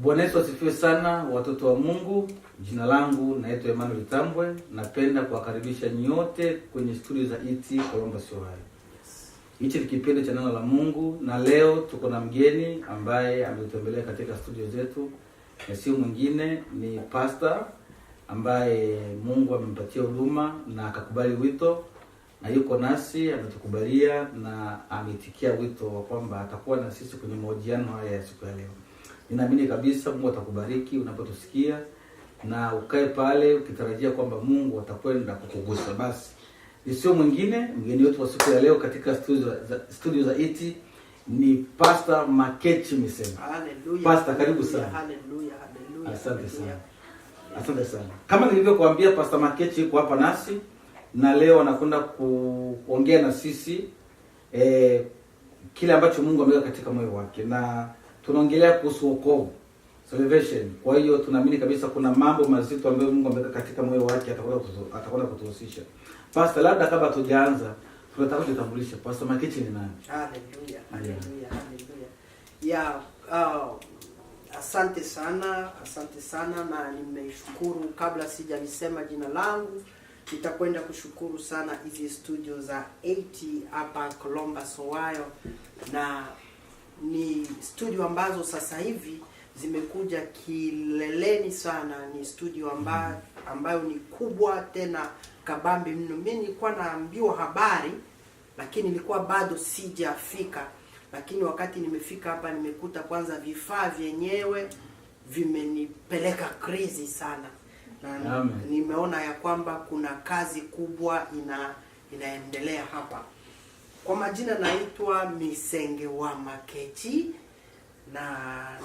Bwana Yesu asifiwe sana, watoto wa Mungu. Jina langu naitwa Emmanuel Tambwe. Napenda kuwakaribisha nyote kwenye studio za ET Columbus Ohio. Hichi ni kipindi cha neno la Mungu, na leo tuko na mgeni ambaye ametembelea katika studio zetu. Na sio mwingine, ni pastor ambaye Mungu amempatia huduma na akakubali wito, na yuko nasi, ametukubalia na ameitikia wito wa kwamba atakuwa na sisi kwenye mahojiano haya ya siku ya leo. Ninaamini kabisa Mungu atakubariki unapotusikia, na ukae pale ukitarajia kwamba Mungu atakwenda kukugusa. Basi sio mwingine, mgeni wetu wa siku ya leo katika studio za ET ni Pastor Makechi Misemo. Hallelujah. Pastor, karibu sana. Hallelujah. Hallelujah. Asante sana. Asante sana. Kama nilivyokuambia, Pastor Makechi yuko hapa nasi, na leo anakwenda kuongea na sisi kile ambacho Mungu ameweka katika moyo wake, na tunaongelea kuhusu wokovu, salvation. Kwa hiyo tunaamini kabisa kuna mambo mazito ambayo Mungu ameweka katika moyo wake, atakwenda kutuhusisha. Pastor, labda kabla tujaanza, tunataka kujitambulisha. Pastor Makechi ni nani? Hallelujah. Hallelujah. Hallelujah. Asante sana na nimeshukuru. Kabla sijalisema jina langu, nitakwenda kushukuru sana hizi studio za ET hapa Columbus Ohio, na ni studio ambazo sasa hivi zimekuja kileleni sana. Ni studio ambayo ni kubwa tena kabambi mno. Mimi nilikuwa naambiwa habari, lakini nilikuwa bado sijafika. Lakini wakati nimefika hapa, nimekuta kwanza vifaa vyenyewe vimenipeleka crazy sana. Na nimeona ya kwamba kuna kazi kubwa inaendelea hapa. Kwa majina naitwa Misenge wa Makechi, na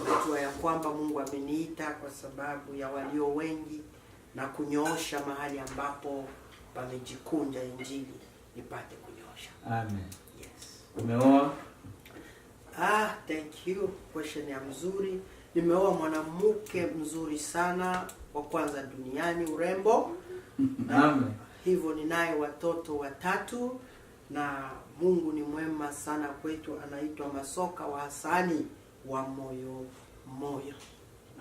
najua ya kwamba Mungu ameniita kwa sababu ya walio wengi na kunyoosha mahali ambapo pamejikunja injili nipate kunyoosha. Amen. Yes. Umeoa? Thank you. Question ya mzuri. Nimeoa mwanamke mzuri sana, wa kwanza duniani, urembo. Amen. Hivyo ninaye watoto 3, na Mungu ni mwema sana kwetu. Anaitwa Masoka wa Hasani wa moyo.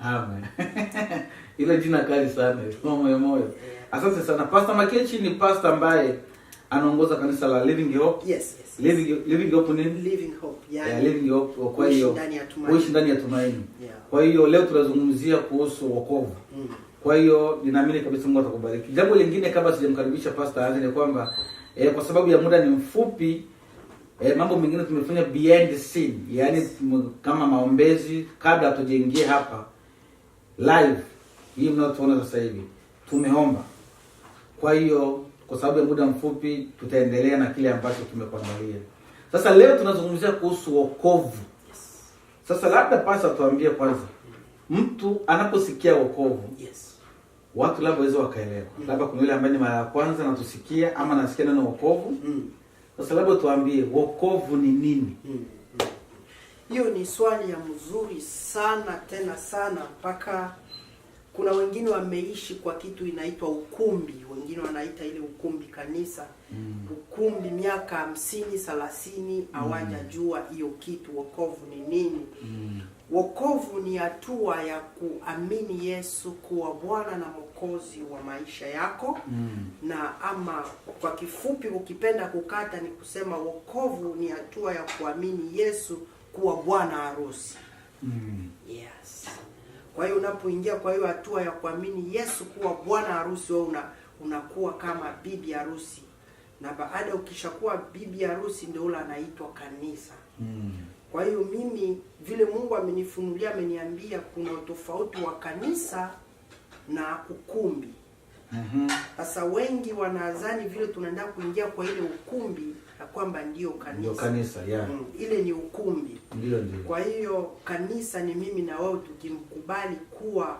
Amen. Ile jina kali sana, moyo. Asante sana. Pastor Makechi ni pastor ambaye anaongoza kanisa la Living Hope. Yes. Living Hope ni Living Hope. Yeah, Living Hope. Kwa hiyo kuishi ndani ya tumaini. Yeah. Kwa hiyo leo tunazungumzia kuhusu wokovu. Kwa hiyo ninaamini kabisa Mungu atakubariki. Jambo lingine kabla sijamkaribisha pastor aanze ni kwamba kwa sababu ya muda ni mfupi, mambo mengine tumefanya behind the scene, yani kama maombezi kabla hatujaingia hapa live hii mnaotuona sasa hivi, tumeomba. Kwa hiyo kwa sababu ya muda mfupi tutaendelea na kile ambacho tumekuandalia. Sasa leo tunazungumzia kuhusu wokovu. Sasa labda pastor tuambie kwanza, mtu anaposikia wokovu, watu labda waweza wakaelewa. Labda kuna yule ambaye ni mara ya kwanza na tusikia ama nasikia neno wokovu. Sasa labda tuambie wokovu ni nini? Hiyo ni swali ya mzuri sana tena sana, mpaka kuna wengine wameishi kwa kitu inaitwa ukumbi. Wengine wanaita ile ukumbi kanisa. Ukumbi miaka 50-30 hawajajua hiyo kitu wokovu ni nini. Wokovu ni hatua ya kuamini Yesu kuwa Bwana na Mwokozi wa maisha yako. Na ama kwa kifupi ukipenda kukata ni kusema wokovu ni hatua ya kuamini Yesu kuwa bwana harusi. Yes. Kwa hiyo unapoingia kwa hiyo hatua ya kuamini Yesu kuwa bwana harusi, wewe unakuwa kama bibi harusi. Na baada ukishakuwa bibi harusi ndio ule anaitwa kanisa. Kwa hiyo mimi vile Mungu amenifunulia, ameniambia kuna tofauti wa kanisa na ukumbi. Sasa wengi wanadhani vile tunaenda kuingia kwa ile ukumbi na kwamba ndio kanisa. Ndio kanisa, yeah. Ile ni ukumbi. Ndio. Kwa hiyo kanisa ni mimi na wewe tukimkubali kuwa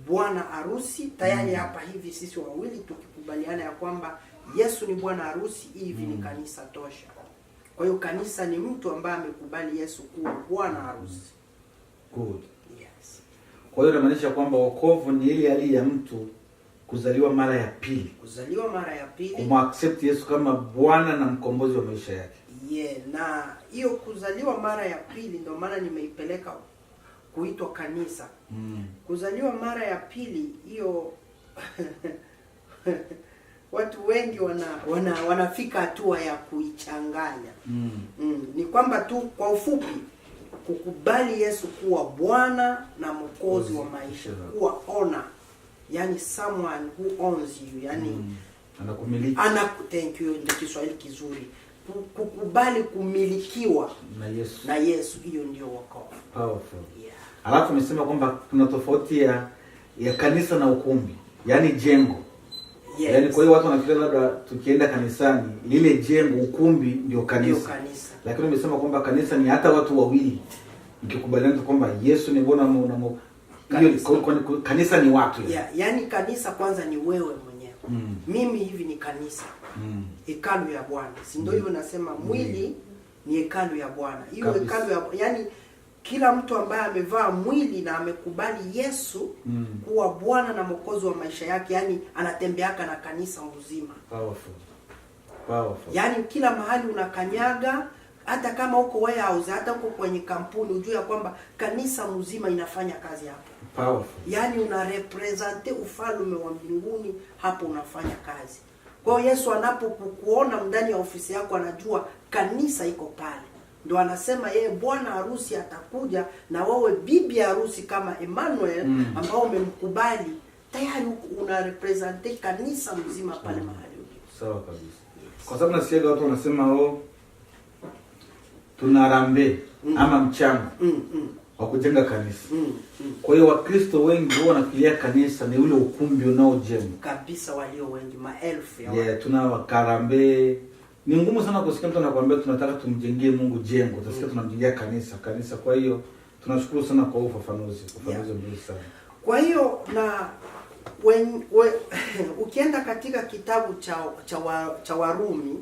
bwana harusi tayari. Hapa hivi sisi wawili tukikubaliana ya kwamba Yesu ni bwana harusi, hivi ni kanisa tosha. Kwa hiyo kanisa ni mtu ambaye amekubali Yesu kuwa bwana harusi. Good. Yes. Kwa hiyo inamaanisha kwamba wokovu ni ile hali ya mtu kuzaliwa mara ya pili. Kuzaliwa mara ya pili. Kumaccept Yesu kama Bwana na mkombozi wa maisha yake. Na hiyo kuzaliwa mara ya pili ndio maana nimeipeleka kuitwa kanisa. Kuzaliwa mara ya pili hiyo watu wengi wanafika hatua ya kuichanganya. Ni kwamba tu kwa ufupi, kukubali Yesu kuwa Bwana na Mwokozi wa maisha, kuwa owner, yani someone who owns you, yani anakumiliki. Thank you, ndio Kiswahili kizuri. Kukubali kumilikiwa na Yesu, hiyo ndio wokovu. Powerful. Yeah. Alafu umesema kwamba kuna tofauti ya kanisa na ukumbi, yani jengo. Yes. Yani kwa hiyo watu wanafikiria labda tukienda kanisani, lile jengo, ukumbi ndio kanisa. Lakini umesema kwamba kanisa ni hata watu wawili mkikubaliana kwamba Yesu ni Bwana na kanisa ni watu. Yeah, yani kanisa kwanza ni wewe mwenyewe. Mimi hivi ni kanisa. Hekalu ya Bwana. Si ndio hivyo nasema mwili ni hekalu ya Bwana. Hiyo hekalu ya, yani kila mtu ambaye amevaa mwili na amekubali Yesu kuwa Bwana na Mwokozi wa maisha yake, yani anatembeaka na kanisa mzima. Powerful. Yani kila mahali unakanyaga, hata kama uko warehouse, hata uko kwenye kampuni, ujue ya kwamba kanisa mzima inafanya kazi hapo. Powerful. Yani una represent ufalme wa mbinguni hapo, unafanya kazi. Kwa hiyo Yesu anapokuona ndani ya ofisi yako, anajua kanisa iko pale. Ndio anasema yeye bwana harusi atakuja, na wewe bibi harusi kama Emmanuel ambao umemkubali, tayari una represent kanisa mzima pale mahali ulipo. Sawa kabisa. Kwa sababu nasikia watu wanasema tuna rambe ama mchango wa kujenga kanisa. Kwa hiyo Wakristo wengi wao wanafikiria kanisa ni ule ukumbi unaojengwa. Kabisa, walio wengi, maelfu ya watu. Tuna wakarambe. Ni ngumu sana kusikia mtu anakuambia tunataka tumjengee Mungu jengo. Utasikia tunamjengea kanisa. Kwa hiyo tunashukuru sana kwa ufafanuzi mzuri sana. Kwa hiyo na ukienda katika kitabu cha Warumi,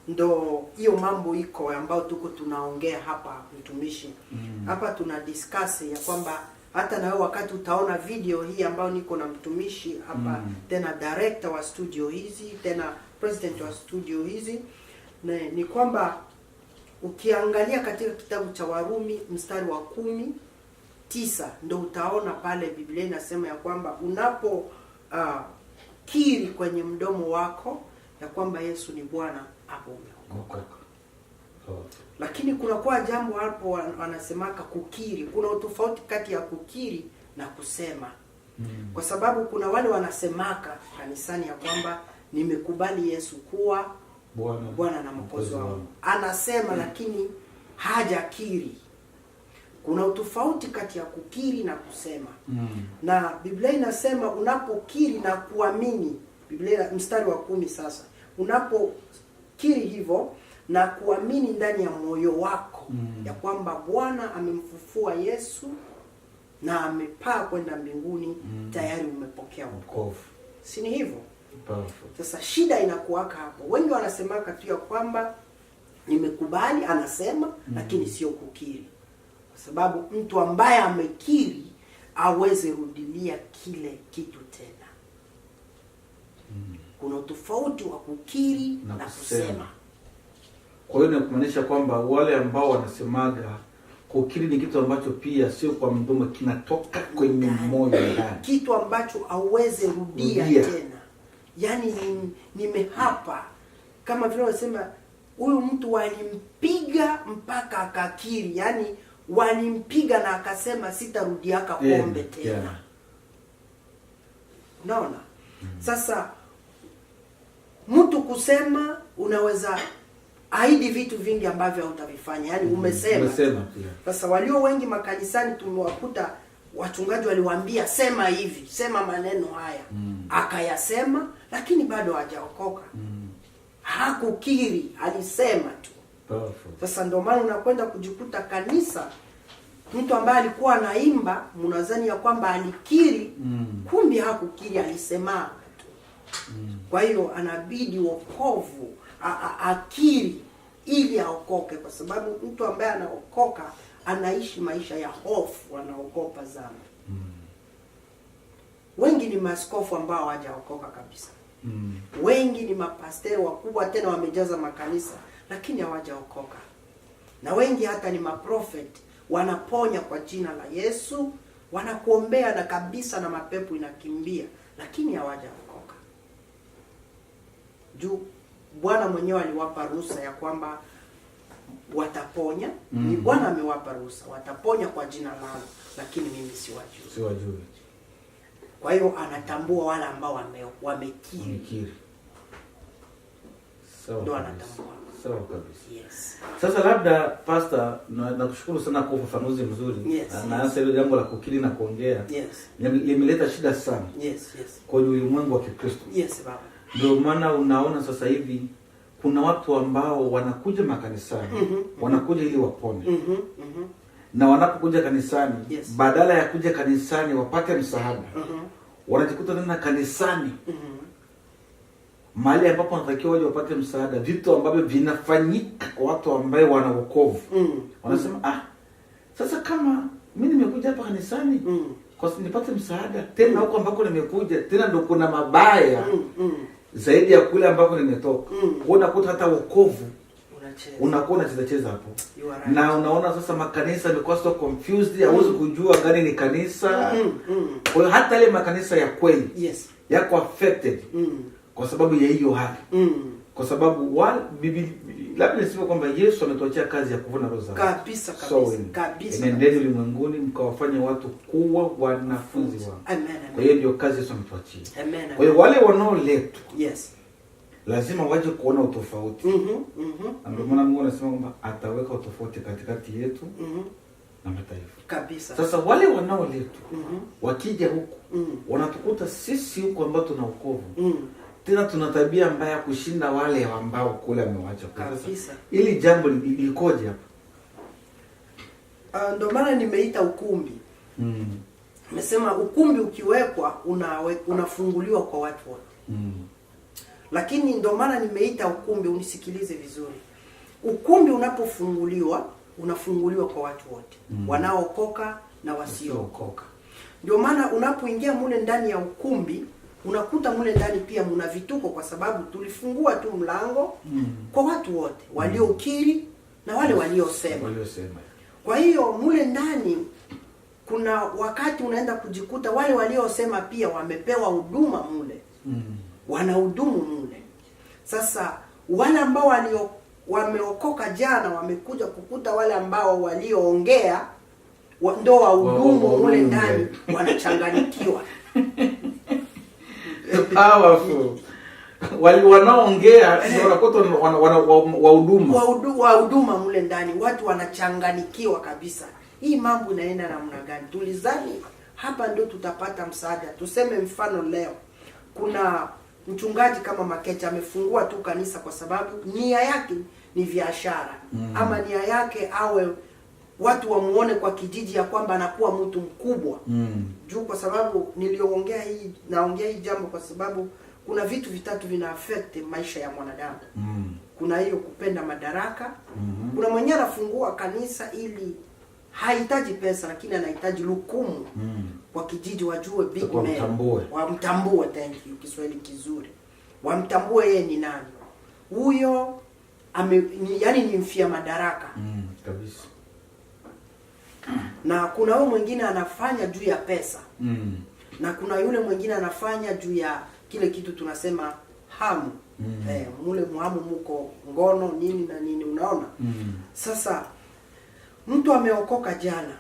ndo hiyo mambo iko ambayo tuko tunaongea hapa, mtumishi. Hapa tuna discuss ya kwamba hata na wewe wakati utaona video hii ambayo niko na mtumishi hapa, tena director wa studio hizi, tena president wa studio hizi, ni kwamba ukiangalia katika kitabu cha Warumi mstari wa 10:9 ndio utaona pale Biblia inasema ya kwamba unapo kiri kwenye mdomo wako ya kwamba Yesu ni Bwana, hapo umeokoka. Lakini kuna kwa jambo hapo wanasemaka kukiri. Kuna utofauti kati ya kukiri na kusema. Kwa sababu kuna wale wanasemaka kanisani ya kwamba nimekubali Yesu kuwa Bwana na Mwokozi wangu. Anasema lakini hajakiri. Kuna utofauti kati ya kukiri na kusema. Na Biblia inasema unapokiri na kuamini, Biblia mstari wa 10 sasa, unapokiri hivyo na kuamini ndani ya moyo wako ya kwamba Bwana amemfufua Yesu na amepaa kwenda mbinguni, tayari umepokea wokovu. Si ni hivyo? Sasa shida inakuwaka hapo. Wengi wanasemaka tu ya kwamba nimekubali, anasema, lakini sio kukiri. Kwa sababu mtu ambaye amekiri aweze rudilia kile kitu tena. Kuna tofauti wa kukiri na kusema. Kwa hiyo inakumaanisha kwamba wale ambao wanasemaga kukiri ni kitu ambacho pia sio kwa mdomo, kinatoka kwenye moyo ndani. Kitu ambacho aweze rudia tena. Yaani nimehapa. Kama vile wanasema huyu mtu walimpiga mpaka akakiri. Yaani walimpiga na akasema sitarudiaka pombe tena. Unaona? Sasa mtu kusema, unaweza ahidi vitu vingi ambavyo hutavifanya. Yaani umesema. Sasa walio wengi makanisani tumewakuta wachungaji waliwaambia sema hivi, sema maneno haya. Akayasema lakini bado hajaokoka. Hakukiri, alisema tu. Sasa ndio maana unakwenda kujikuta kanisa, mtu ambaye alikuwa anaimba mnadhani ya kwamba alikiri, kumbe hakukiri, alisema tu. Kwa hiyo anabidi wokovu akiri ili aokoke, kwa sababu mtu ambaye anaokoka anaishi maisha ya hofu, anaogopa dhambi. Wengi ni maaskofu ambao hawajaokoka kabisa. Wengi ni mapasteri wakubwa tena wamejaza makanisa, lakini hawajaokoka. Na wengi hata ni maprofeti wanaponya kwa jina la Yesu, wanakuombea na kabisa na mapepo inakimbia, lakini hawajaokoka. Juu Bwana mwenyewe aliwapa ruhusa ya kwamba wataponya. Ni Bwana amewapa ruhusa, wataponya kwa jina langu, lakini mimi siwajui. Kwa hiyo anatambua wale ambao wamekiri. Sawa. Ndio anatambua. Sawa kabisa. Yes. Sasa labda pastor, nakushukuru sana kwa ufafanuzi mzuri. Yes. Na hasa ile jambo la kukiri na kuongea. Yes. Limeleta shida sana. Yes. Kwa ulimwengu wa Kikristo. Yes, baba. Ndio maana unaona sasa hivi kuna watu ambao wanakuja makanisani, wanakuja ili wapone. Na wanapokuja kanisani, yes, badala ya kuja kanisani wapate msaada, wanajikuta tena kanisani, mahali ambapo wanatakiwa waje wapate msaada, vitu ambavyo vinafanyika kwa watu ambao wana wokovu. Wanasema sasa kama mimi nimekuja hapa kanisani kwa sababu nipate msaada, tena huko ambako nimekuja tena ndio kuna mabaya zaidi ya kule ambako nimetoka. Unakuta hata wokovu unakuwa unacheza hapo. Right. Na unaona sasa makanisa yamekuwa so confused, hauwezi kujua gani ni kanisa. Kwa hiyo hata ile makanisa ya kweli, yes, yako affected kwa sababu ya hiyo hali. Kwa sababu labda niseme kwamba Yesu ametuachia kazi ya kuvuna roho. Kabisa. Nendeni ulimwenguni mkawafanye watu kuwa wanafunzi wangu. Amen. Kwa hiyo ndio kazi Yesu ametuachia. Amen. Kwa hiyo wale wanaoletwa, yes, lazima waje kuona utofauti. Ndio maana Mungu anasema kwamba ataweka utofauti katikati yetu na mataifa. Kabisa. Sasa wale wanaoletwa wakija huku wanatukuta sisi huku ambao tuna wokovu. Tena tuna tabia mbaya kushinda wale ambao kule amewacha. Kabisa. Ili jambo likoje hapa? Ndio maana nimeita ukumbi. Nimesema ukumbi ukiwekwa unafunguliwa kwa watu wote. Lakini ndio maana nimeita ukumbi, unisikilize vizuri. Ukumbi unapofunguliwa, unafunguliwa kwa watu wote. Wanaookoka na wasiookoka. Ndio maana unapoingia mule ndani ya ukumbi, unakuta mule ndani pia mna vituko, kwa sababu tulifungua tu mlango kwa watu wote, waliokiri na wale waliosema. Kwa hiyo mule ndani kuna wakati unaenda kujikuta wale waliosema pia wamepewa huduma mule. Wanahudumu mule. Sasa wale ambao wameokoka jana wamekuja kukuta wale ambao walioongea ndio wahudumu mule ndani, wanachanganyikiwa. Powerful. Wanaongea ndio wanakuta wahuduma mule ndani, watu wanachanganyikiwa kabisa. Hii mambo inaenda namna gani? Tulizani hapa ndio tutapata msaada. Tuseme mfano leo kuna mchungaji kama Makecha amefungua tu kanisa kwa sababu nia yake ni biashara, ama nia yake awe watu wamuone kwa kijiji ya kwamba anakuwa mtu mkubwa. Juu kwa sababu naongea hii jambo kwa sababu kuna vitu vitatu vina affect maisha ya mwanadamu. Kuna hiyo kupenda madaraka. Kuna mwenye anafungua kanisa ili hahitaji pesa, lakini anahitaji lukumu kwa kijiji, wajue big man, wamtambue. Thank you, Kiswahili kizuri. Wamtambue yeye ni nani. Huyo yani ni mfia madaraka. Kabisa. Na kuna huyo mwingine anafanya juu ya pesa. Na kuna yule mwingine anafanya juu ya kile kitu tunasema hamu. Mule muhamu muko ngono nini na nini, unaona? Sasa mtu ameokoka jana,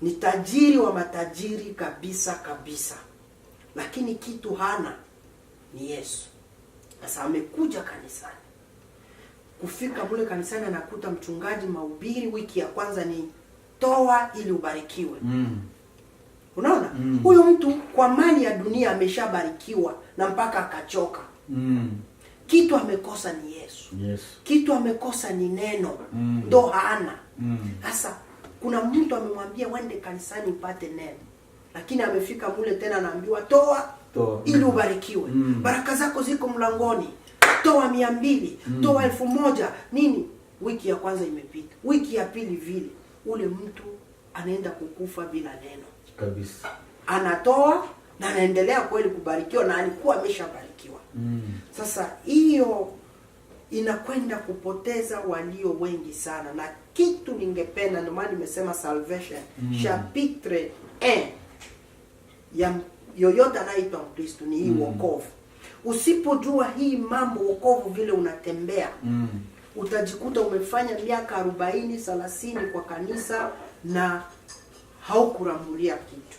ni tajiri wa matajiri kabisa, lakini kitu hana ni Yesu. Sasa amekuja kanisani. Kufika mule kanisani anakuta mchungaji mahubiri, wiki ya kwanza ni toa ili ubarikiwe. Unaona? Huyo mtu kwa mali ya dunia ameshabarikiwa na mpaka akachoka. Kitu amekosa ni Yesu. Kitu amekosa ni neno. Ndo hana. Sasa kuna mtu amemwambia wende kanisani upate neno, lakini amefika mule tena anaambiwa toa ili ubarikiwe. Baraka zako ziko mlangoni. Toa 200, toa 1000, nini? Wiki ya kwanza imepita, wiki ya pili vile. Ule mtu anaenda kukufa bila neno. Kabisa. Anatoa na anaendelea kweli kubarikiwa na alikuwa ameshabarikiwa. Sasa hiyo inakwenda kupoteza walio wengi sana. Na kitu ningependa, ndio maana nimesema salvation, chapitre 1 ya yoyote anaitwa Mkristo ni hii wokovu. Usipojua hii mambo wokovu vile unatembea, utajikuta umefanya miaka 40 30 kwa kanisa na haukuramulia kitu.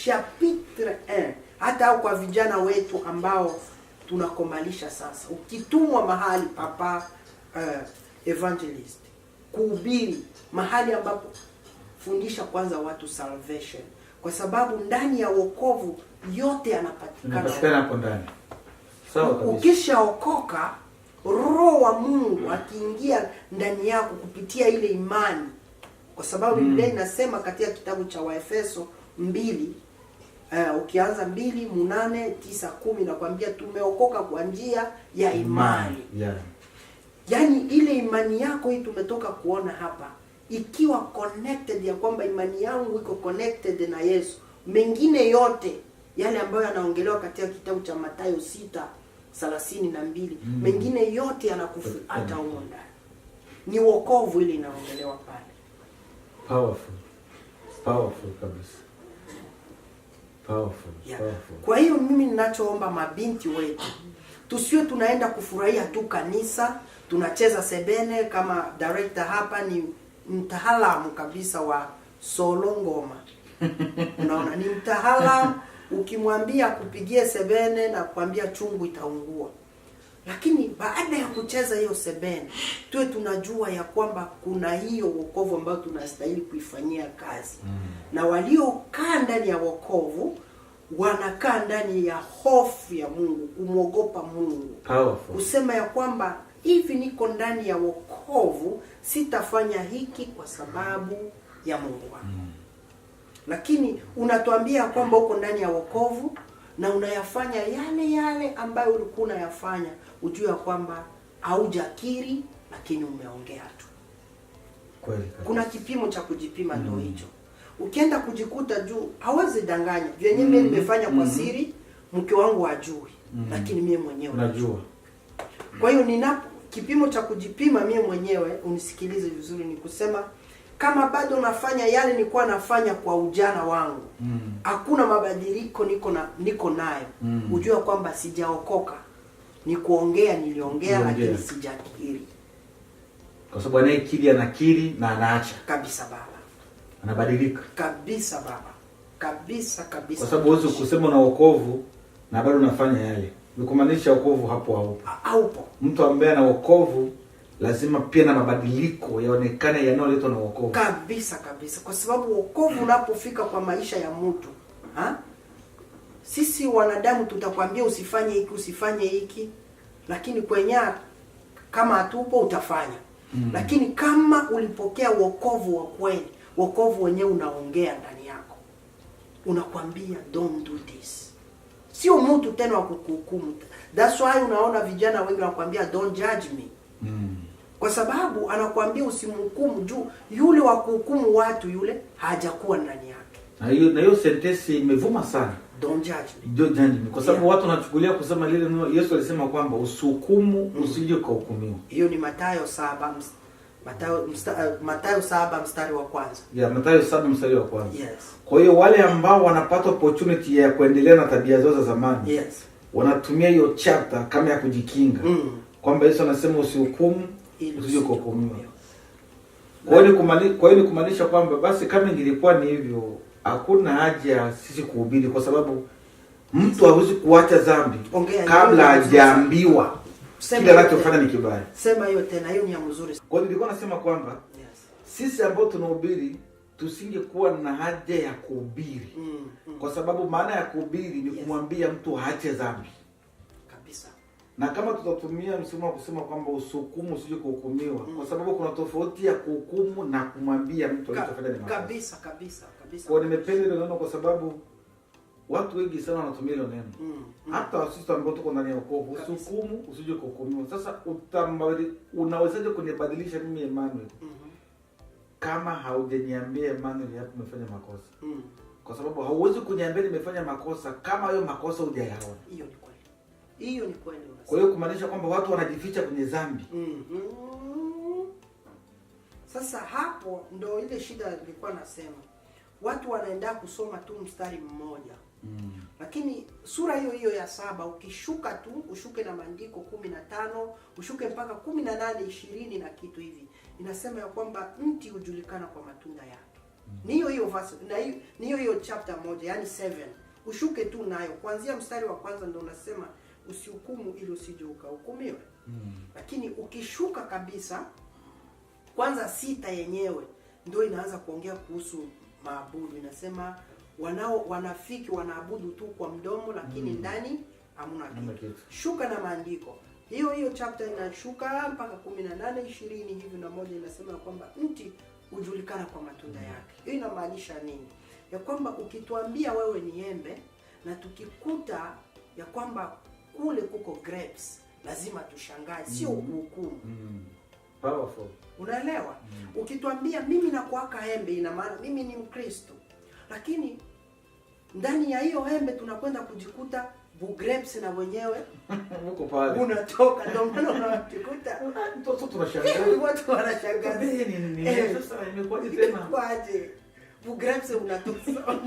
Chapitre 1, hata au kwa vijana wetu ambao tunakomalisha sasa, ukitumwa mahali papa evangelist kuhubiri mahali ambapo, fundisha kwanza watu salvation, kwa sababu ndani ya wokovu yote yanapatikana hapo ndani. Sawa kabisa. Ukishaokoka, Roho wa Mungu akiingia ndani yako kupitia ile imani, kwa sababu Biblia inasema katika kitabu cha Waefeso 2 ukianza 2:8, 9, 10 nakwambia tumeokoka kwa njia ya imani. Yaani ile imani yako hii tumetoka kuona hapa, ikiwa connected, ya kwamba imani yangu iko connected na Yesu, mengine yote yale ambayo yanaongelewa katika kitabu cha Mathayo 6:32, mengine yote yanakufuata huko ndani. Ni wokovu ile inaongelewa pale. Powerful kabisa. Powerful. Kwa hiyo mimi ninachoomba mabinti wetu, tusiwe tunaenda kufurahia tu kanisa, tunacheza sebene. Kama director hapa ni mtaalamu kabisa wa solo ngoma. Unaona, ni mtaalamu. Ukimwambia kupigie sebene na kuambia chungu itaungua. Lakini baada ya kucheza hiyo sebene, tuwe tunajua ya kwamba kuna hiyo wokovu ambayo tunastahili kuifanyia kazi. Na waliokaa ndani ya wokovu wanakaa ndani ya hofu ya Mungu, kumwogopa Mungu. Kusema ya kwamba hivi niko ndani ya wokovu, sitafanya hiki kwa sababu ya Mungu wangu. Lakini unatuambia kwamba uko ndani ya wokovu na unayafanya yale ambayo ulikuwa unayafanya, ujue kwamba haujakiri, lakini umeongea tu. Kweli. Kuna kipimo cha kujipima ndio hicho. Ukienda kujikuta juu, hawezi danganya. Vyenye mimi nimefanya kwa siri, mke wangu hajui, lakini mimi mwenyewe najua. Kwa hiyo ninapo kipimo cha kujipima mimi mwenyewe, unisikilize vizuri, ni kusema kama bado nafanya yale nilikuwa nafanya kwa ujana wangu, hakuna mabadiliko niko nayo, ujue kwamba sijaokoka. Ni kuongea niliongea, lakini sijakiri. Kwa sababu anayekiri anakiri na anaacha. Kabisa baba. Anabadilika. Kabisa baba. Kabisa. Kwa sababu wewe kusema na wokovu na bado unafanya yale, ni kumaanisha wokovu hapo haupo. Mtu ambaye ana wokovu lazima pia na mabadiliko yaonekane yanayoletwa na wokovu. Kabisa. Kwa sababu wokovu unapofika kwa maisha ya mtu, sisi wanadamu tutakwambia usifanye hiki, lakini kwenye kama hatupo utafanya. Lakini kama ulipokea wokovu wa kweli, wokovu wenyewe unaongea ndani yako. Unakwambia don't do this. Sio mtu tena wa kukuhukumu. That's why unaona vijana wengi wanakuambia don't judge me. Kwa sababu anakuambia usimhukumu juu yule wa kuhukumu watu yule hajakuwa ndani yake. Na hiyo sentence imevuma sana. Don't judge me. Don't judge me. Kwa sababu watu wanachukulia kusema lile neno Yesu alisema kwamba usihukumu usije kuhukumiwa. Hiyo ni Mathayo 7 mstari wa kwanza. Mathayo 7 mstari wa kwanza. Yes. Kwa hiyo wale ambao wanapata opportunity ya kuendelea na tabia zao za zamani, wanatumia hiyo chapter kama ya kujikinga. Kwamba Yesu anasema usihukumu usije kuhukumiwa. Kwa hiyo ni kumaanisha kwamba basi kama ingilikuwa ni hivyo, hakuna haja sisi kuhubiri, kwa sababu mtu hawezi kuacha dhambi kabla hajaambiwa kile anachofanya ni kibaya. Sema hiyo tena, hiyo ni ya mzuri. Kwa hiyo nilikuwa nasema kwamba sisi ambao tunahubiri tusingekuwa na haja ya kuhubiri. Kwa sababu maana ya kuhubiri ni kumwambia mtu aache dhambi. Kabisa. Na kama tutatumia msemo wa kusema kwamba usihukumu usije kuhukumiwa, kwa sababu kuna tofauti ya kuhukumu na kumwambia mtu anachofanya ni makosa. Kabisa. Kwa nimependa hilo neno kwa sababu watu wengi sana wanatumia hilo neno. Hata sisi ambao tuko ndani ya wokovu, usihukumu usije kuhukumiwa. Sasa unawezaje kunibadilisha mimi Emmanuel? Kama haujaniambia Emmanuel hapo umefanya makosa. Kwa sababu hauwezi kuniambia nimefanya makosa kama hayo makosa hujayaona. Hiyo ni kweli. Hiyo ni kweli unasema. Kwa hiyo kumaanisha kwamba watu wanajificha kwenye dhambi. Sasa hapo ndo ile shida nilikuwa nasema. Watu wanaenda kusoma tu mstari mmoja. Lakini sura hiyo hiyo ya 7 ukishuka tu, ushuke na maandiko 15, ushuke mpaka 18, 20 na kitu hivi. Inasema ya kwamba mti hujulikana kwa matunda yake. Ni hiyo hiyo verse, na hiyo ni hiyo chapter moja, yani 7. Ushuke tu nayo. Kuanzia mstari wa kwanza ndio unasema usihukumu ili usije ukahukumiwe. Lakini ukishuka kabisa kwanza 6 yenyewe ndio inaanza kuongea kuhusu maabudu. Inasema wanafiki wanaabudu tu kwa mdomo lakini ndani hamuna kitu. Shuka na maandiko. Hiyo chapter inashuka mpaka 18, 20 hivi na moja inasema kwamba mti hujulikana kwa matunda yake. Hiyo inamaanisha nini? Ya kwamba ukituambia wewe ni embe na tukikuta ya kwamba kule kuko grapes, lazima tushangae, sio hukumu. Powerful. Unaelewa? Ukituambia mimi nakuaka embe, ina maana mimi ni Mkristo. Lakini ndani ya hiyo embe tunakwenda kujikuta grapes na wenyewe uko pale. Unatoka ndio maana unajikuta mtoto tunashangaa. Watu wanashangaa. Nini? Sasa imekuwaje tena? Kwaje? Grapes unatoka.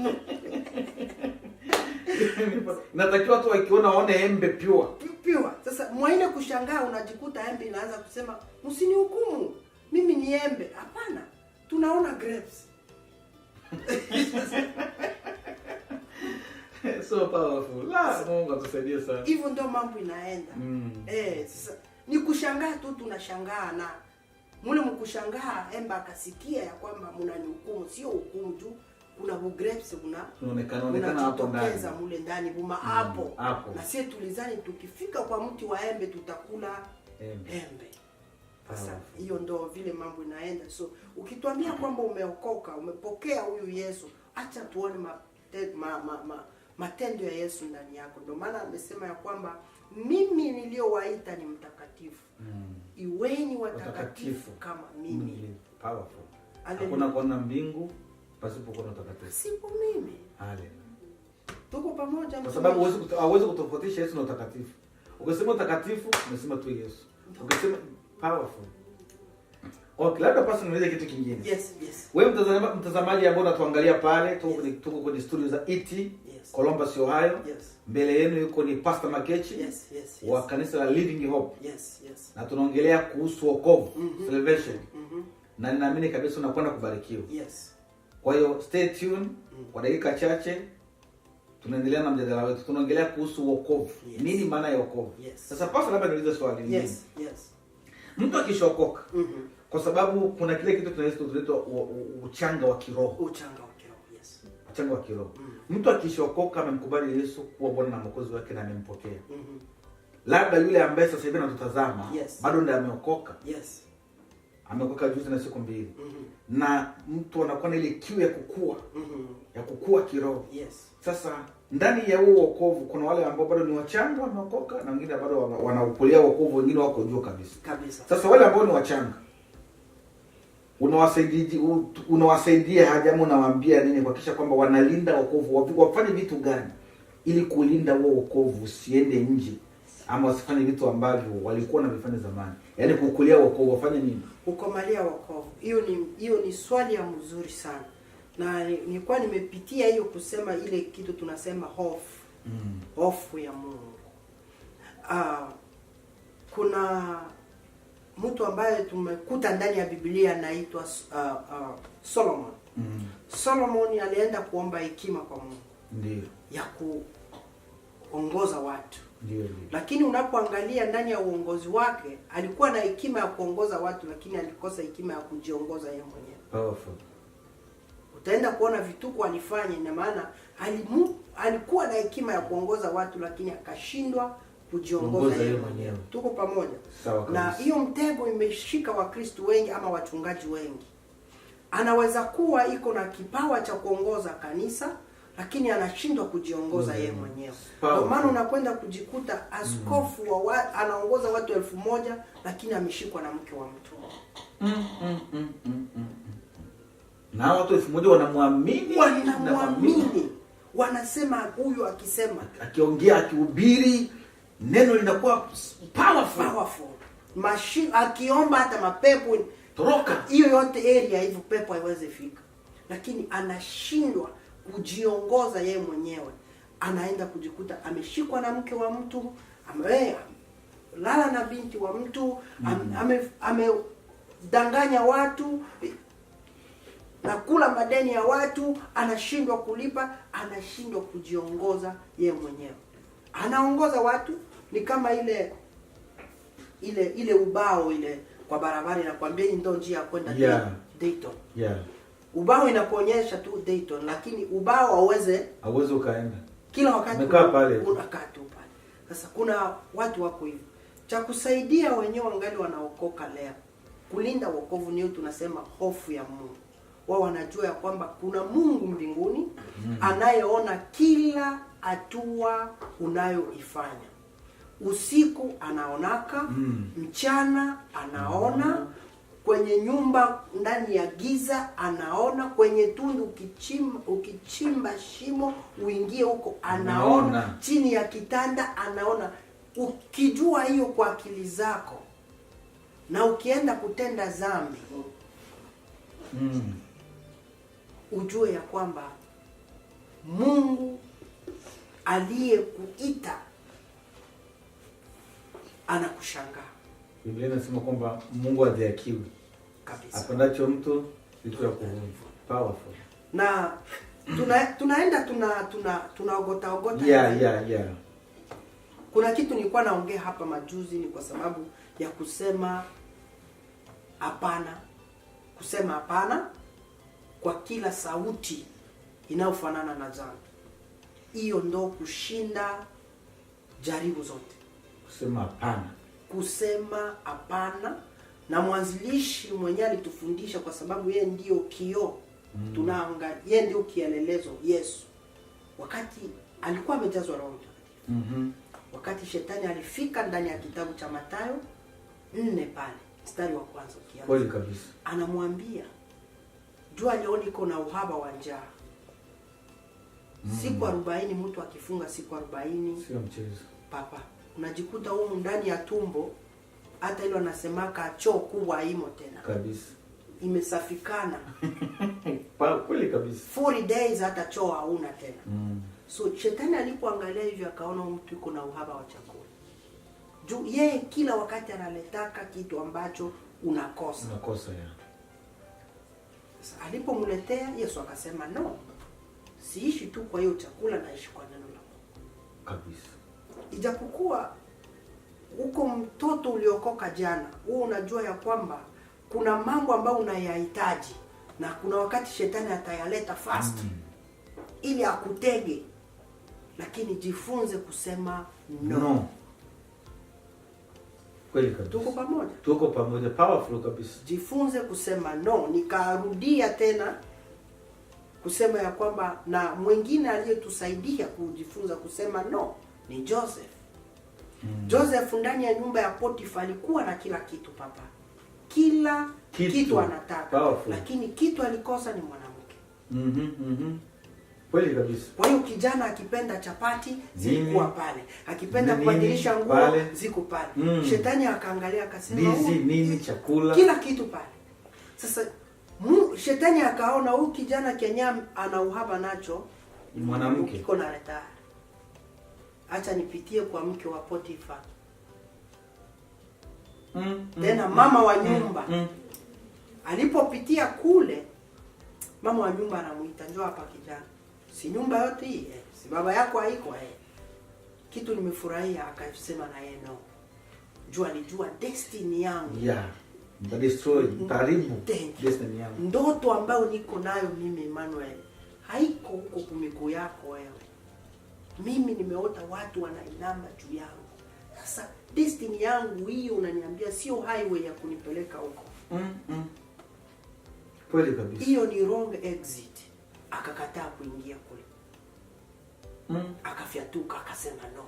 Natakiwa watu wakiona waone embe pure. Sasa mwaine kushangaa unajikuta embe inaanza kusema msinihukumu. Mimi ni embe. Hapana. Tunaona grapes. So powerful. Mungu atusaidie sana. Hivyo ndio mambo inaenda. Sasa ni kushangaa tu tunashangaa na mule mkushangaa embe akasikia ya kwamba mnanihukumu, sio hukumu tu. Kuna grapes unaonekana hapo ndani. Mule ndani buma hapo. Na sisi tulizani tukifika kwa mti wa embe tutakula embe. Sasa hiyo ndo vile mambo inaenda. So ukituambia kwamba umeokoka, umepokea huyu Yesu, acha tuone matendo ya Yesu ndani yako. Ndio maana amesema ya kwamba mimi niliowaita ni mtakatifu. Iweni watakatifu kama mimi. Powerful. Hakuna kuona mbingu pasipo kuona utakatifu. Sipo mimi. Haleluya. Tuko pamoja. Kwa sababu hauwezi kutofautisha Yesu na utakatifu. Ukisema utakatifu, umesema tu Yesu. Ukisema powerful. Okay, labda pasa nieleze kitu kingine. Yes. Wewe mtazamaji ambao unatuangalia pale, tuko kwenye studio za ET Columbus, Ohio. Mbele yenu yuko ni Pastor Makechi wa kanisa la Living Hope. Na tunaongelea kuhusu wokovu, salvation. Na ninaamini kabisa unakwenda kubarikiwa. Kwa hiyo stay tuned kwa dakika chache. Tunaendelea na mjadala wetu. Tunaongelea kuhusu wokovu. Nini maana ya wokovu? Sasa Pastor, labda niulize swali lingine. Mtu akishokoka, kwa sababu kuna kile kitu tunaitwa uchanga wa kiroho. Uchanga wa kiroho. Mtu akishokoka amemkubali Yesu kuwa Bwana na Mwokozi wake na amempokea. Labda yule ambaye sasa hivi anatutazama bado ndiye ameokoka. Ameokoka juzi na siku 2. Na mtu anakuwa na ile kiu ya kukua. Ya kukua kiroho. Sasa ndani ya huo wokovu kuna wale ambao bado ni wachanga wameokoka na wengine bado wanaukulia wokovu, wengine wako juu kabisa. Sasa wale ambao ni wachanga unawasaidia haja ama unawaambia nini kuhakikisha kwamba wanalinda wokovu? Wafanye vitu gani ili kulinda huo wokovu usiende nje ama wasifanye vitu ambavyo walikuwa wanavifanya zamani? Yaani kukulia wokovu wafanye nini? Kukomalia wokovu. Hiyo ni swali ya mzuri sana. Na nilikuwa nimepitia hiyo kusema ile kitu tunasema hofu. Hofu ya Mungu. Kuna mtu ambaye tumekuta ndani ya Biblia anaitwa Solomon. Solomon alienda kuomba hekima kwa Mungu. Ndio. Ya kuongoza watu. Ndio. Lakini unapoangalia ndani ya uongozi wake, alikuwa na hekima ya kuongoza watu lakini alikosa hekima ya kujiongoza yeye mwenyewe. Powerful. Utaenda kuona vituko alifanya, ina maana alikuwa na hekima ya kuongoza watu lakini akashindwa kujiongoza yeye mwenyewe. Tuko pamoja? Sawa. Na hiyo mtego imeshika Wakristo wengi ama wachungaji wengi. Anaweza kuwa iko na kipawa cha kuongoza kanisa lakini anashindwa kujiongoza yeye mwenyewe. Kwa maana unakwenda kujikuta askofu anaongoza watu 1000 lakini ameshikwa na mke wa mtu. Na watu 1000 wanamwamini. Wanasema huyu akisema, akiongea, akihubiri neno linakuwa powerful. Machine akiomba hata mapepo toroka. Hiyo yote area hivyo pepo haiwezi fika. Lakini anashindwa kujiongoza yeye mwenyewe. Anaenda kujikuta ameshikwa na mke wa mtu, lala na binti wa mtu, amedanganya watu, na kula madeni ya watu, anashindwa kulipa, anashindwa kujiongoza yeye mwenyewe. Anaongoza watu ni kama ile ubao ile kwa barabara inakwambia hii ndio njia ya kwenda Dayton. Ubao inakuonyesha tu Dayton, lakini ubao hauwezi ukaenda. Kila wakati unakaa pale. Sasa kuna watu wako hivi. Cha kusaidia wenyewe wangali wanaokoka leo. Kulinda wokovu ni tunasema hofu ya Mungu. Wao wanajua ya kwamba kuna Mungu mbinguni anayeona kila hatua unayoifanya. Usiku anaonaka, mchana anaona, kwenye nyumba ndani ya giza anaona, kwenye tundu ukichimba shimo uingie huko anaona, chini ya kitanda anaona. Ukijua hiyo kwa akili zako na ukienda kutenda dhambi, ujue ya kwamba Mungu aliyekuita anakushangaa. Biblia inasema kwamba Mungu hadhihakiwi kabisa. Apendacho mtu vitu ya kuvunja. Powerful. Na tunaenda tunaogota. Yeah. Kuna kitu nilikuwa naongea hapa majuzi, ni kwa sababu ya kusema hapana. Kusema hapana kwa kila sauti inayofanana na dhambi. Hiyo ndo kushinda jaribu zote. Kusema hapana. Na mwanzilishi mwenyewe alitufundisha, kwa sababu yeye ndio kioo. Tunaangalia yeye ndio kielelezo, Yesu. Wakati alikuwa amejazwa Roho Mtakatifu. Wakati shetani alifika ndani ya kitabu cha Mathayo 4 pale, mstari wa kwanza kiasi. Kweli kabisa. Anamwambia, jua leo liko na uhaba wa njaa. Siku 40 mtu akifunga siku 40 sio mchezo. Papa, unajikuta huko ndani ya tumbo, hata ile wanasemaka choo kubwa haimo tena. Kabisa. Imesafikana. Kweli kabisa. 40 days hata choo hauna tena. So shetani alipoangalia hivyo akaona mtu yuko na uhaba wa chakula. Juu yeye kila wakati analetaka kitu ambacho unakosa. Sasa alipomletea Yesu akasema no. Siishi tu kwa hiyo chakula, naishi kwa neno la Mungu. Kabisa. Ijapokuwa uko mtoto uliokoka jana, wewe unajua ya kwamba kuna mambo ambayo unayahitaji, na kuna wakati shetani atayaleta fast ili akutege. Lakini jifunze kusema no. Kweli kabisa. Tuko pamoja. Powerful kabisa. Jifunze kusema no. Nikarudia tena kusema ya kwamba na mwingine aliyetusaidia kujifunza kusema no ni Joseph. Joseph ndani ya nyumba ya Potifa alikuwa na kila kitu papa. Kila kitu anataka. Powerful. Lakini kitu alikosa ni mwanamke. Kweli kabisa. Kwa hiyo kijana akipenda chapati zilikuwa pale. Akipenda kubadilisha nguo ziko pale. Shetani akaangalia akasema nini chakula. Kila kitu pale. Sasa shetani akaona huyu kijana Kenya ana uhaba nacho ni mwanamke. Iko na leta. Acha nipitie kwa mke wa Potifa. Tena mama wa nyumba. Alipopitia kule, mama wa nyumba anamuita, njoo hapa kijana. Si nyumba yote hii, si baba yako haiko Kitu nimefurahia akasema na yeye no. Jua alijua destiny yangu. Destroy, karibu destiny yangu. Ndoto ambayo niko nayo mimi Emmanuel haiko huko kumiguu yako wewe. Mimi nimeota watu wanainama juu yangu. Sasa destiny yangu hiyo unaniambia sio highway ya kunipeleka huko. Kweli kabisa. Hiyo ni wrong exit. Akakataa kuingia kule. Akafyatuka akasema no.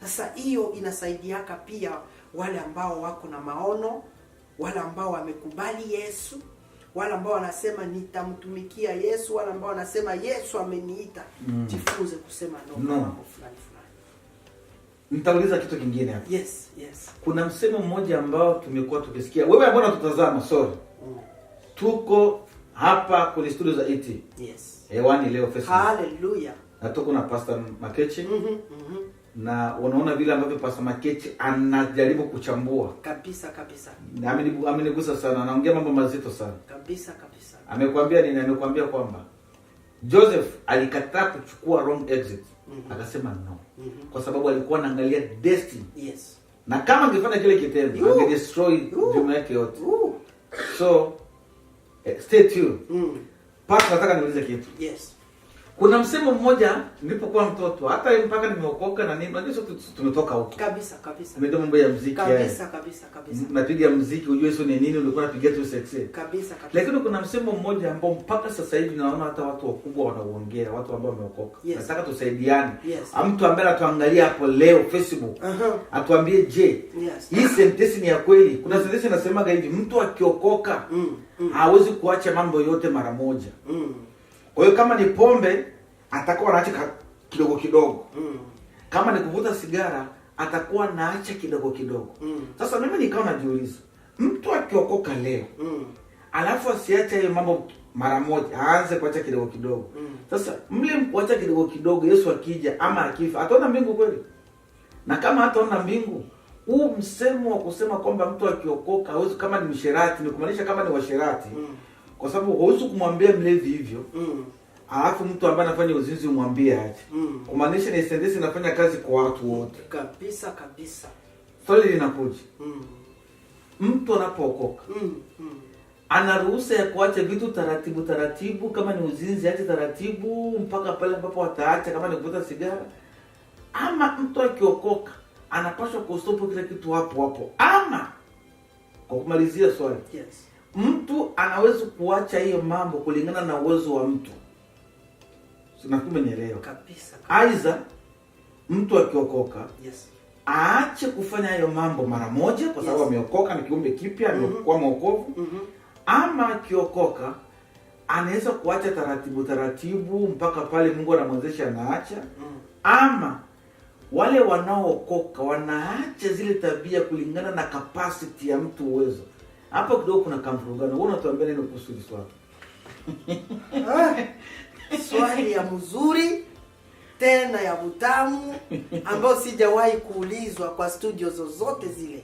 Sasa hiyo inasaidiaka pia wale ambao wako na maono, wale ambao wamekubali Yesu, wale ambao wanasema nitamtumikia Yesu, wale ambao wanasema Yesu ameniita. Jifunze kusema no kwa mambo fulani. Nitauliza kitu kingine hapa. Yes. Kuna msemo mmoja ambao tumekuwa tukisikia. Wewe ambao unatutazama, sorry. Tuko hapa kwenye studio za ET. Yes. Hewani leo Facebook. Hallelujah. Na tuko na Pastor Makechi. Na unaona vile ambavyo Pastor Makechi anajaribu kuchambua. Kabisa. Na amenigusa sana. Anaongea mambo mazito sana. Kabisa. Amekwambia nini? Amekwambia kwamba Joseph alikataa kuchukua wrong exit. Akasema no. Kwa sababu alikuwa anaangalia destiny. Yes. Na kama angefanya kile kitendo, angedestroy dunia yake yote. So stay tuned. Paka nataka niulize kitu. Yes. Kuna msemo mmoja nilipokuwa mtoto, hata mpaka nimeokoka na nini, unajua tumetoka huko. Kabisa. Ndio mambo ya muziki. Kabisa. Napiga muziki, unajua sio nini, ulikuwa unapiga tu sex. Kabisa. Lakini kuna msemo mmoja ambao mpaka sasa hivi naona hata watu wakubwa wanaoongea, watu ambao wameokoka. Yes. Nataka tusaidiane. Yes. Mtu ambaye anatuangalia hapo leo Facebook, atuambie je, hii sentence ni ya kweli? Kuna sentence inasemaga hivi, mtu akiokoka hawezi kuacha mambo yote mara moja. Kwa hiyo kama ni pombe atakuwa anaacha kidogo kidogo. Kama ni kuvuta sigara atakuwa anaacha kidogo kidogo. Sasa mimi nikawa najiuliza, mtu akiokoka leo alafu asiache hiyo mambo mara moja, aanze kuacha kidogo kidogo. Sasa mle kuacha kidogo kidogo, Yesu akija ama akifa, ataona mbingu kweli? Na kama hataona mbingu, huu msemo wa kusema kwamba mtu akiokoka hawezi, kama ni msherati, ni kumaanisha kama ni washerati. Kwa sababu huwezi kumwambia mlevi hivyo. Alafu mtu ambaye anafanya uzinzi umwambie aje. Kumaanisha ni sentence inafanya kazi kwa watu wote. Kabisa. Swali linakuja. Mtu anapookoka, ana ruhusa ya kuacha vitu taratibu, kama ni uzinzi ache taratibu mpaka pale ambapo ataacha, kama ni kuvuta sigara? Ama mtu akiokoka anapaswa kustop kila kitu hapo? Ama kwa kumalizia swali, yes, mtu anaweza kuacha hiyo mambo kulingana na uwezo wa mtu? Sinakume nielewa. Kabisa. Aiza mtu akiokoka, yes, aache kufanya hayo mambo mara moja kwa sababu ameokoka, ni kiumbe kipya, amekuwa mwokovu. Ama akiokoka anaweza kuacha taratibu mpaka pale Mungu anamwezesha anaacha. Ama wale wanaookoka wanaacha zile tabia kulingana na capacity ya mtu, uwezo. Hapo kidogo kuna kamfurugano. Wewe unatuambia nini kuhusu hili swali? Swali ya mzuri tena ya butamu ambao sijawahi kuulizwa kwa studio zozote zile.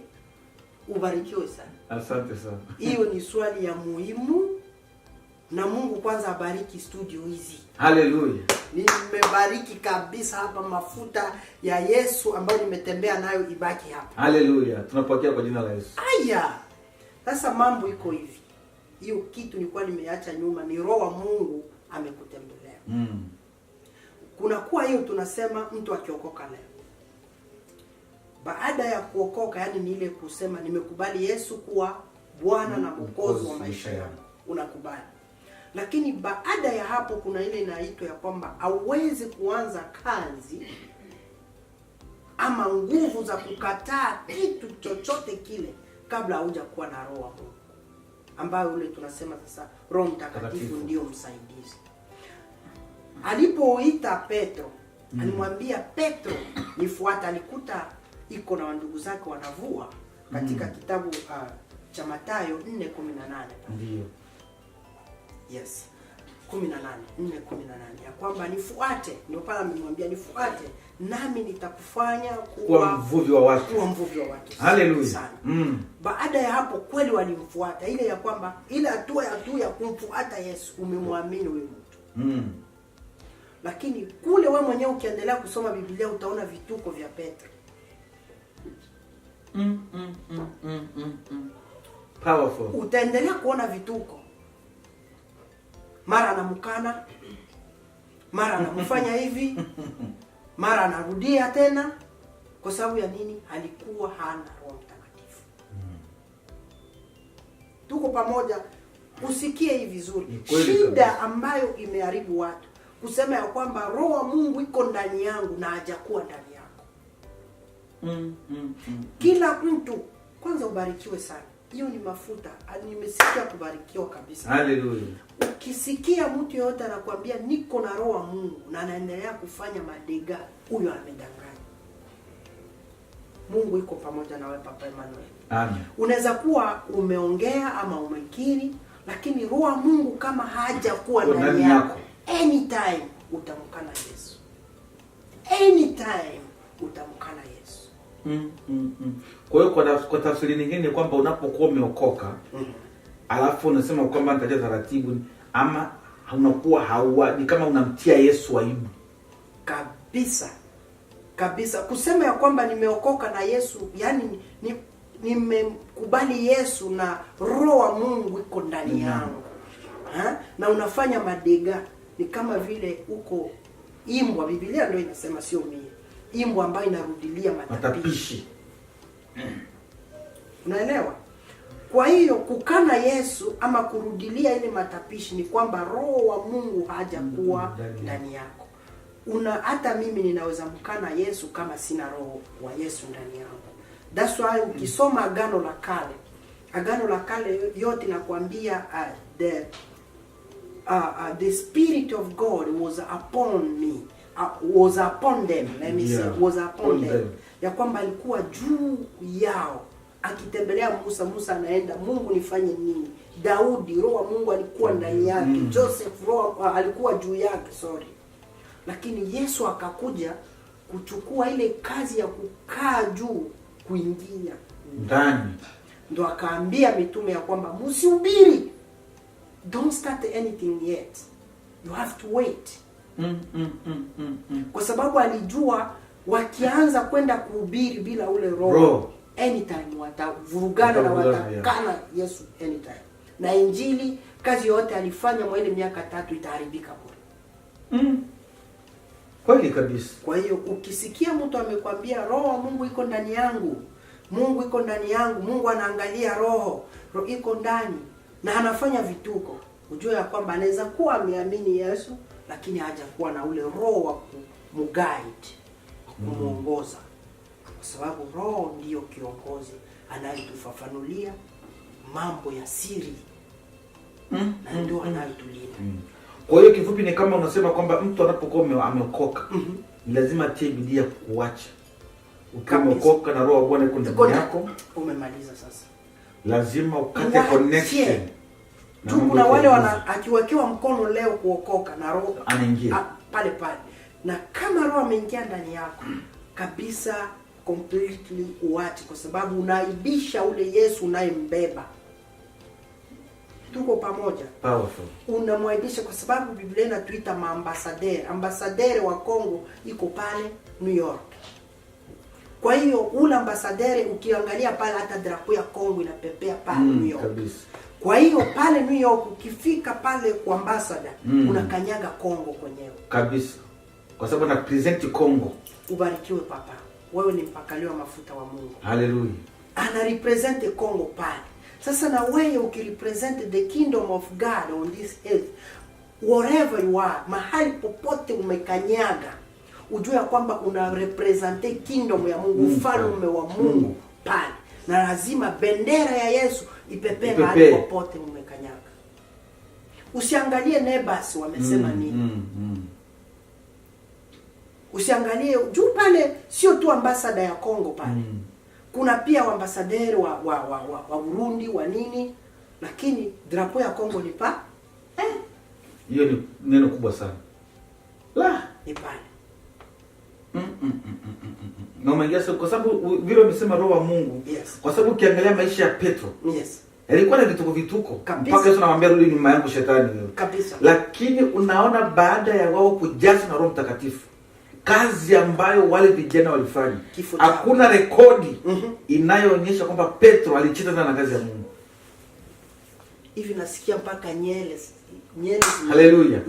Ubarikiwe sana. Asante sana. Hiyo ni swali ya muhimu, na Mungu kwanza abariki studio hizi. Hallelujah. Nimebariki kabisa hapa, mafuta ya Yesu ambayo nimetembea nayo ibaki hapa. Hallelujah. Tunapokea kwa jina la Yesu. Aya. Sasa mambo iko hivi. Hiyo kitu nilikuwa nimeacha nyuma, ni Roho wa Mungu amekutembelea. Kuna kuwa hiyo tunasema mtu akiokoka leo, baada ya kuokoka, yani ni ile kusema nimekubali Yesu kuwa Bwana na Mwokozi wa maisha yangu, unakubali. Lakini baada ya hapo kuna ile inaitwa ya kwamba hauwezi kuanza kazi ama nguvu za kukataa kitu chochote kile kabla hauja kuwa na Roho wa Mungu, ambayo ule tunasema sasa Roho Mtakatifu ndio msaidizi. Alipoita Petro, alimwambia Petro nifuata, alikuta iko na ndugu zake wanavua katika kitabu cha Mathayo 4:18. Ndio. Yes. 4:18 ya kwamba nifuate, ndio pale amemwambia nifuate nami nitakufanya kuwa mvuvi wa watu. Kuwa mvuvi wa watu. Hallelujah. Baada ya hapo kweli walimfuata, ile ya kwamba ile hatua ya kumfuata Yesu, umemwamini wewe mtu. Lakini kule wewe mwenyewe ukiendelea kusoma Biblia utaona vituko vya Petro. Powerful. Utaendelea kuona vituko. Mara anamkana, mara anamfanya hivi, mara anarudia tena. Kwa sababu ya nini? Alikuwa hana Roho Mtakatifu. Tuko pamoja, usikie hivi vizuri. Shida ambayo imeharibu watu kusema ya kwamba Roho wa Mungu iko ndani yangu na hajakuwa ndani yako. Kila mtu kwanza ubarikiwe sana. Hiyo ni mafuta. Nimesikia kubarikiwa kabisa. Hallelujah. Ukisikia mtu yote anakuambia niko na Roho wa Mungu na anaendelea kufanya madega, huyo amedanganya. Mungu iko pamoja na wewe Papa Emmanuel. Amen. Unaweza kuwa umeongea ama umekiri, lakini roho wa Mungu kama haja kuwa ndani yako, anytime utamkana Yesu. Anytime utamkana Yesu. Kwa hiyo kwa tafsiri nyingine kwamba unapokuwa umeokoka, alafu unasema kwamba nitaje taratibu, ama unakuwa ni kama unamtia Yesu aibu. Kabisa kusema ya kwamba nimeokoka na Yesu, yani nimekubali Yesu na roho wa Mungu iko ndani yangu. Na unafanya madega, ni kama vile uko imbwa. Biblia ndio inasema, sio mimi. Imbwa ambayo inarudilia matapishi. Unaelewa? Kwa hiyo kukana Yesu ama kurudilia ile matapishi ni kwamba roho wa Mungu hajakuwa ndani yako. Hata mimi ninaweza mkana Yesu kama sina roho wa Yesu ndani yangu. That's why ukisoma Agano la Kale yote nakwambia the Spirit of God was upon me. Was upon them. Let me say was upon them. Ya kwamba alikuwa juu yao. Akitembelea Musa anaenda, Mungu nifanye nini? Daudi, roho wa Mungu alikuwa ndani yake. Joseph, roho alikuwa juu yake, Lakini Yesu akakuja kuchukua ile kazi ya kukaa juu, kuingia ndani. Ndio akaambia mitume ya kwamba msihubiri. Don't start anything yet. You have to wait. Kwa sababu alijua wakianza kwenda kuhubiri bila ule roho, anytime watavurugana na watakana Yesu anytime. Na injili, kazi yote alifanya mwa ile miaka 3 itaharibika bure. Kweli kabisa. Kwa hiyo ukisikia mtu amekwambia roho wa Mungu iko ndani yangu, Mungu iko ndani yangu, Mungu anaangalia roho iko ndani na anafanya vituko, ujue ya kwamba anaweza kuwa ameamini Yesu lakini hajakuwa na ule roho wa kumuguide, kumuongoza. Kwa sababu roho ndiyo kiongozi anayetufafanulia mambo ya siri na ndio anayetulinda. Kwa hiyo kifupi ni kama unasema kwamba mtu anapokuwa ameokoka, ni lazima atie bidii kuacha. Ukimeokoka na roho wa Bwana iko ndani yako, umemaliza sasa. Lazima ukate connection. Kuna wale akiwekewa mkono leo kuokoka na roho anaingia pale. Na kama roho ameingia ndani yako kabisa, completely uache, kwa sababu unaibisha ule Yesu unayembeba. Tuko pamoja. Powerful. Unamwaibisha kwa sababu Biblia inatuita ambasadere wa Kongo iko pale New York. Kwa hiyo ule ambasadere ukiangalia pale, hata drapo ya Kongo inapepea pale New York. Kabisa. Kwa hiyo pale New York ukifika pale kwa ambassador, unakanyaga Kongo kwenyewe. Kabisa. Kwa sababu na present Kongo. Ubarikiwe Papa. Wewe ni mpakaliwa mafuta wa Mungu. Hallelujah. Ana represent Kongo pale. Sasa na wewe ukirepresent the kingdom of God on this earth, wherever you are, mahali popote umekanyaga, ujue ya kwamba una represent kingdom ya Mungu, ufalme wa Mungu pale. Na lazima bendera ya Yesu ipepee mahali popote umekanyaga. Usiangalie neighbors wamesema nini. Usiangalie juu pale, sio tu ambassador ya Kongo pale. Kuna pia ambasaderi wa Burundi wa nini, lakini drapo ya Kongo ni pa hiyo ni neno kubwa sana. Ni pale. Na umeongea kwa sababu vile umesema roho wa Mungu. Yes. Kwa sababu ukiangalia maisha ya Petro. Yes. Alikuwa na vituko. Mpaka Yesu anamwambia rudi nyuma yangu shetani. Kabisa. Lakini unaona baada ya wao kujazwa na Roho Mtakatifu, kazi ambayo wale vijana walifanya, hakuna rekodi inayoonyesha kwamba Petro alicheza na kazi ya Mungu. Hivi nasikia mpaka nyele. Haleluya.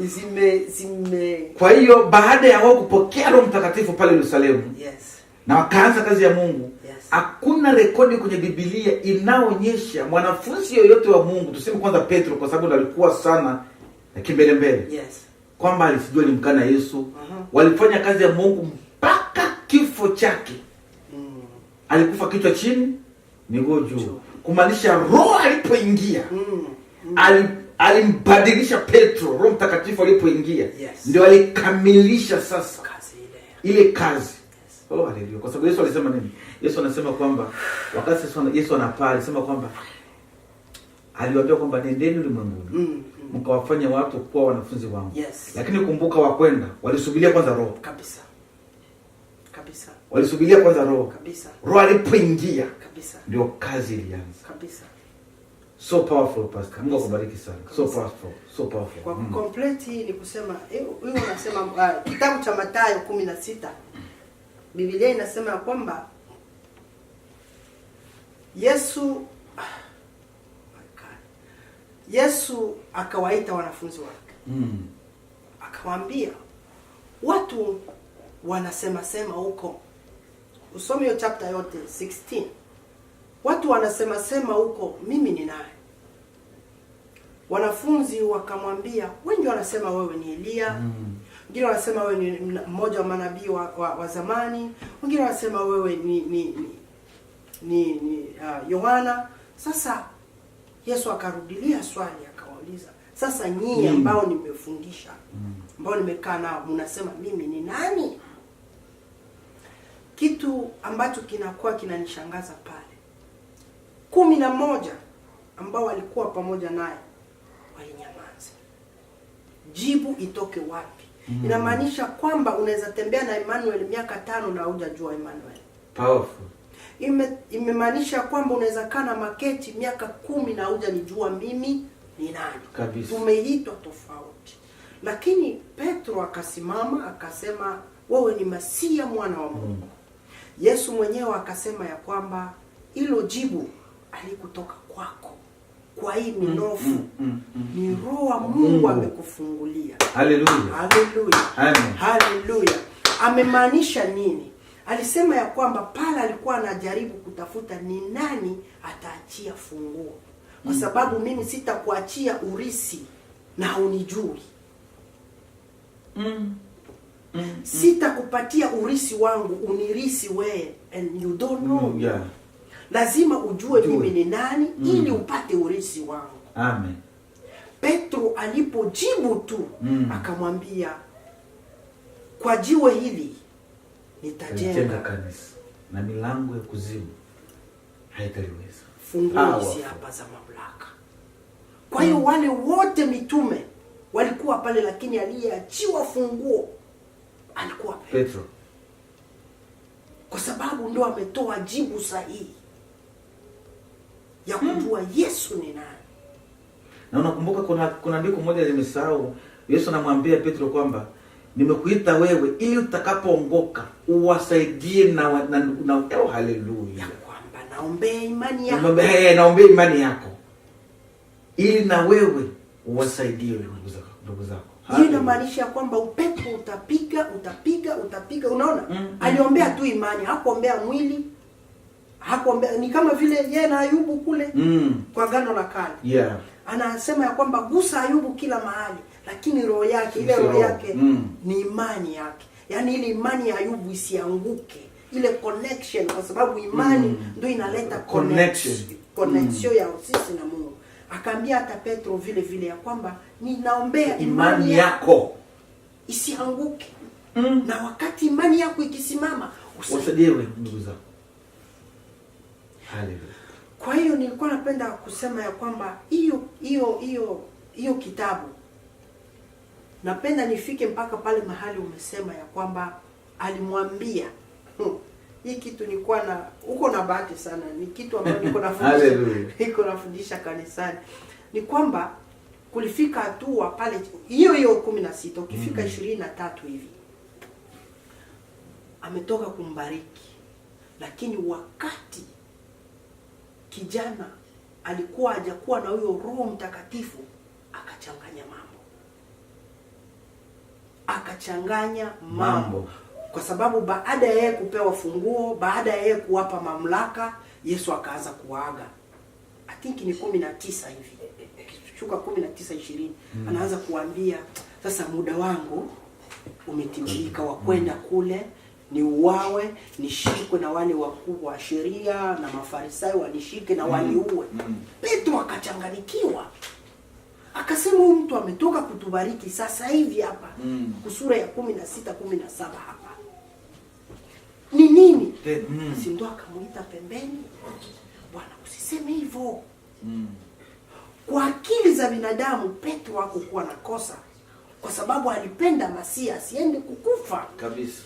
Zime. Kwa hiyo baada ya wao kupokea Roho Mtakatifu pale Yerusalemu, yes, na wakaanza kazi ya Mungu, yes, hakuna rekodi kwenye Biblia inaonyesha mwanafunzi yoyote wa Mungu, tuseme kwanza Petro kwa sababu alikuwa sana kimbelembele, yes, kwamba alisijua alimkana Yesu. Walifanya kazi ya Mungu mpaka kifo chake. Alikufa kichwa chini, miguu juu. Kumaanisha roho alipoingia, alimbadilisha Petro. Roho Mtakatifu alipoingia, yes, ndio alikamilisha sasa kazi ile kazi. Yes. Oh, haleluya. Kwa sababu Yesu alisema nini? Yesu anasema kwamba wakati Yesu anapaa alisema kwamba aliwaambia kwamba nendeni ulimwenguni mkawafanye watu kuwa wanafunzi wangu. Yes. Lakini kumbuka wakwenda walisubiria kwanza roho. Kabisa. Kabisa. Walisubiria kwanza roho. Kabisa. Roho alipoingia kabisa ndio kazi ilianza. Kabisa. So powerful pastor. Mungu akubariki sana. So powerful. So powerful. Kwa complete ni kusema hiyo unasema kitabu cha Mathayo 16. Biblia inasema kwamba Yesu akawaita wanafunzi wake. Akawaambia watu wanasema huko. Usome hiyo chapter yote 16. Watu wanasema huko mimi ni nani? Wanafunzi wakamwambia, wengi wanasema wewe ni Elia. Wengine wanasema wewe ni mmoja wa manabii wa zamani. Wengine wanasema wewe ni Yohana. Sasa Yesu akarudilia swali akawauliza, sasa nyinyi ambao nimefundisha, ambao nimekaa nao, mnasema mimi ni nani? Kitu ambacho kinakuwa kinanishangaza pale, 11 ambao walikuwa pamoja naye walinyamaza. Jibu itoke wapi? Inamaanisha kwamba unaweza tembea na Emmanuel miaka 5 na hujajua Emmanuel. Powerful. Imemaanisha kwamba unaweza kaa na Maketi miaka 10 na hujanijua mimi ni nani. Kabisa. Tumeitwa tofauti. Lakini Petro akasimama akasema wewe ni Masia mwana wa Mungu. Yesu mwenyewe akasema ya kwamba hilo jibu alikutoka kwako. Kwa hii minofu ni roho wa Mungu amekufungulia. Hallelujah. Hallelujah. Amen. Hallelujah. Amemaanisha nini? Alisema ya kwamba pala alikuwa anajaribu kutafuta ni nani ataachia funguo. Kwa sababu mimi sitakuachia urisi na unijui. Sitakupatia urisi wangu unirisi wewe and you don't know. Yeah. Lazima ujue mimi ni nani ili upate urisi wangu. Amen. Petro alipojibu tu akamwambia, kwa jiwe hili nitajenga kanisa na milango ya kuzimu haitaliweza. Funguo hizi hapa za mamlaka. Kwa hiyo wale wote mitume walikuwa pale, lakini aliyeachiwa funguo alikuwa Petro. Kwa sababu ndo ametoa jibu sahihi ya kujua Yesu ni nani. Na unakumbuka kuna andiko moja nimesahau. Yesu anamwambia Petro kwamba nimekuita wewe ili utakapoongoka uwasaidie na haleluya. Kwamba naombea imani yako. Naombea imani yako. Ili na wewe uwasaidie ndugu zako. Hiyo inamaanisha kwamba upepo utapiga. Unaona? Aliombea tu imani, hakuombea mwili. Hakuombea, ni kama vile yeye na Ayubu kule kwa Agano la Kale. Yeah. Anasema ya kwamba gusa Ayubu kila mahali, lakini roho yake ni imani yake. Yaani ile imani ya Ayubu isianguke. Ile connection, kwa sababu imani ndio inaleta connection ya sisi na Mungu. Akaambia hata Petro vile ya kwamba ninaombea imani yako isianguke. Na wakati imani yako ikisimama usaidie ndugu zako. Hallelujah. Kwa hiyo nilikuwa napenda kusema ya kwamba hiyo kitabu napenda nifike mpaka pale mahali umesema ya kwamba alimwambia hii kitu nilikuwa na uko na bahati sana, ni kitu ambacho niko nafundisha kanisani, ni kwamba kulifika hatua pale hiyo 16 ukifika 23 hivi ametoka kumbariki, lakini wakati kijana alikuwa hajakuwa na huyo Roho Mtakatifu akachanganya mambo. Kwa sababu baada ya yeye kupewa funguo, baada ya yeye kuwapa mamlaka, Yesu akaanza kuaga. I think ni 19 hivi. Shuka 19:20. Anaanza kuambia, sasa muda wangu umetimilika wa kwenda kule ni uwawe, nishikwe na wale wakubwa wa sheria na Mafarisayo wanishike na waliuwe. Petro akachanganikiwa. Akasema huyu mtu ametoka kutubariki sasa hivi hapa. Kusura ya 16-17 hapa. Ni nini? Si ndo akamuita pembeni, Bwana usiseme hivyo. Kwa akili za binadamu Petro hakukuwa na kosa, kwa sababu alipenda Masia asiende kukufa. Kabisa.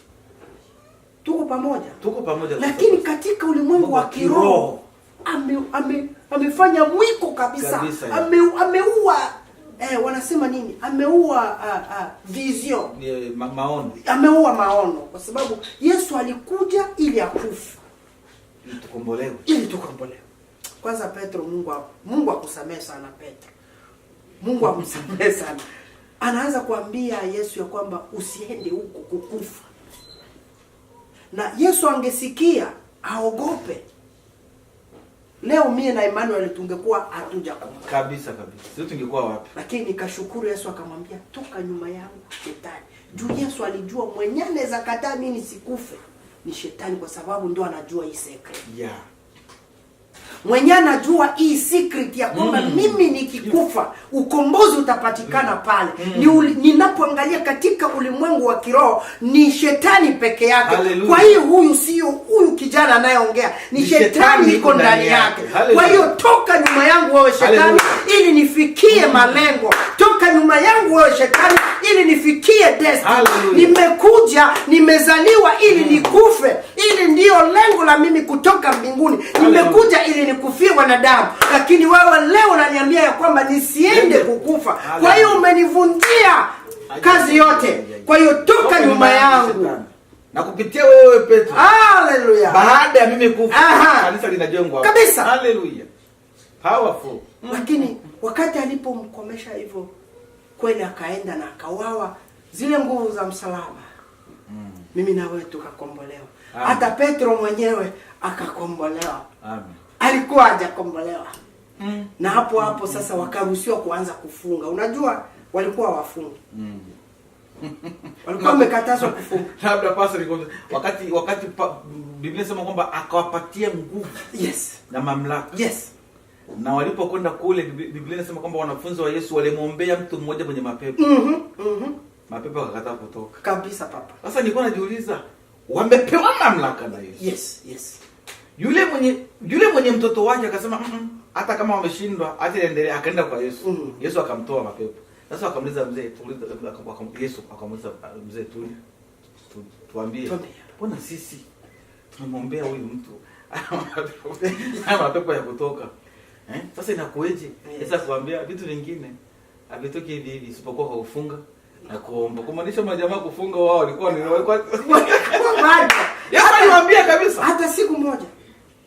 Tuko pamoja? Tuko pamoja. Lakini katika ulimwengu wa kiroho amefanya mwiko kabisa. Ameua wanasema nini? Ameua vision. Maono. Ameua maono, kwa sababu Yesu alikuja ili akufe. Ili tukombolewe. Kwanza Petro, Mungu akusamehe sana Petro. Mungu amsamehe sana. Anaanza kuambia Yesu ya kwamba usiende huko kukufa. Na Yesu angesikia aogope, leo mimi na Emmanuel tungekuwa hatuja kabisa. Sisi tungekuwa wapi? Lakini nikashukuru Yesu akamwambia toka nyuma yangu shetani. Juu Yesu alijua mwenye anaweza kataa mimi nisikufe ni shetani, kwa sababu ndio anajua hii secret. Mwenye anajua hii secret ya kwamba mimi nikikufa ukombozi utapatikana pale. Ninapoangalia katika ulimwengu wa kiroho ni shetani peke yake. Kwa hiyo huyu kijana anayeongea ni shetani iko ndani yake. Kwa hiyo toka nyuma yangu wewe shetani, ili nifikie malengo. Toka nyuma yangu wewe shetani, ili nifikie destiny. Nimekuja, nimezaliwa ili nikufe. Ili ndio lengo la mimi kutoka mbinguni. Nimekuja ili nikufie wanadamu, lakini wewe leo unaniambia ya kwamba nisiende kukufa. Kwa hiyo umenivunjia kazi yote. Kwa hiyo toka nyuma yangu. Na kupitia wewe Petro. Haleluya. Baada ya mimi kufa, kanisa linajengwa. Kabisa. Haleluya. Powerful. Lakini wakati alipomkomesha hivyo, kweli akaenda na akawawa zile nguvu za msalaba. Mimi na wewe tukakombolewa. Hata Petro mwenyewe akakombolewa. Amen. Alikuwa hajakombolewa. Na hapo sasa wakaruhusiwa kuanza kufunga. Unajua walikuwa wafungi. Walikuwa wamekatazwa kufunga. Labda pastor wakati Biblia inasema kwamba akawapatia nguvu. Na mamlaka. Na walipokwenda kule Biblia inasema kwamba wanafunzi wa Yesu walimwombea mtu mmoja mwenye mapepo. Mapepo yakakataa kutoka. Kabisa papa. Sasa nilikuwa najiuliza, wamepewa mamlaka na Yesu. Yule mwenye mtoto wake akasema hata kama wameshindwa acha endelee, akaenda kwa Yesu. Yesu akamtoa mapepo. Sasa akamuuliza mzee, Yesu akamuuliza mzee, tuambie, mbona sisi tumemwombea huyu mtu mapepo ya kutoka? Sasa inakueje? Yesu akamwambia vitu vingine havitoki hivi isipokuwa kwa kufunga na kuomba. Kumaanisha majamaa kufunga wao walikuwa Yesu aliwaambia kabisa, hata siku moja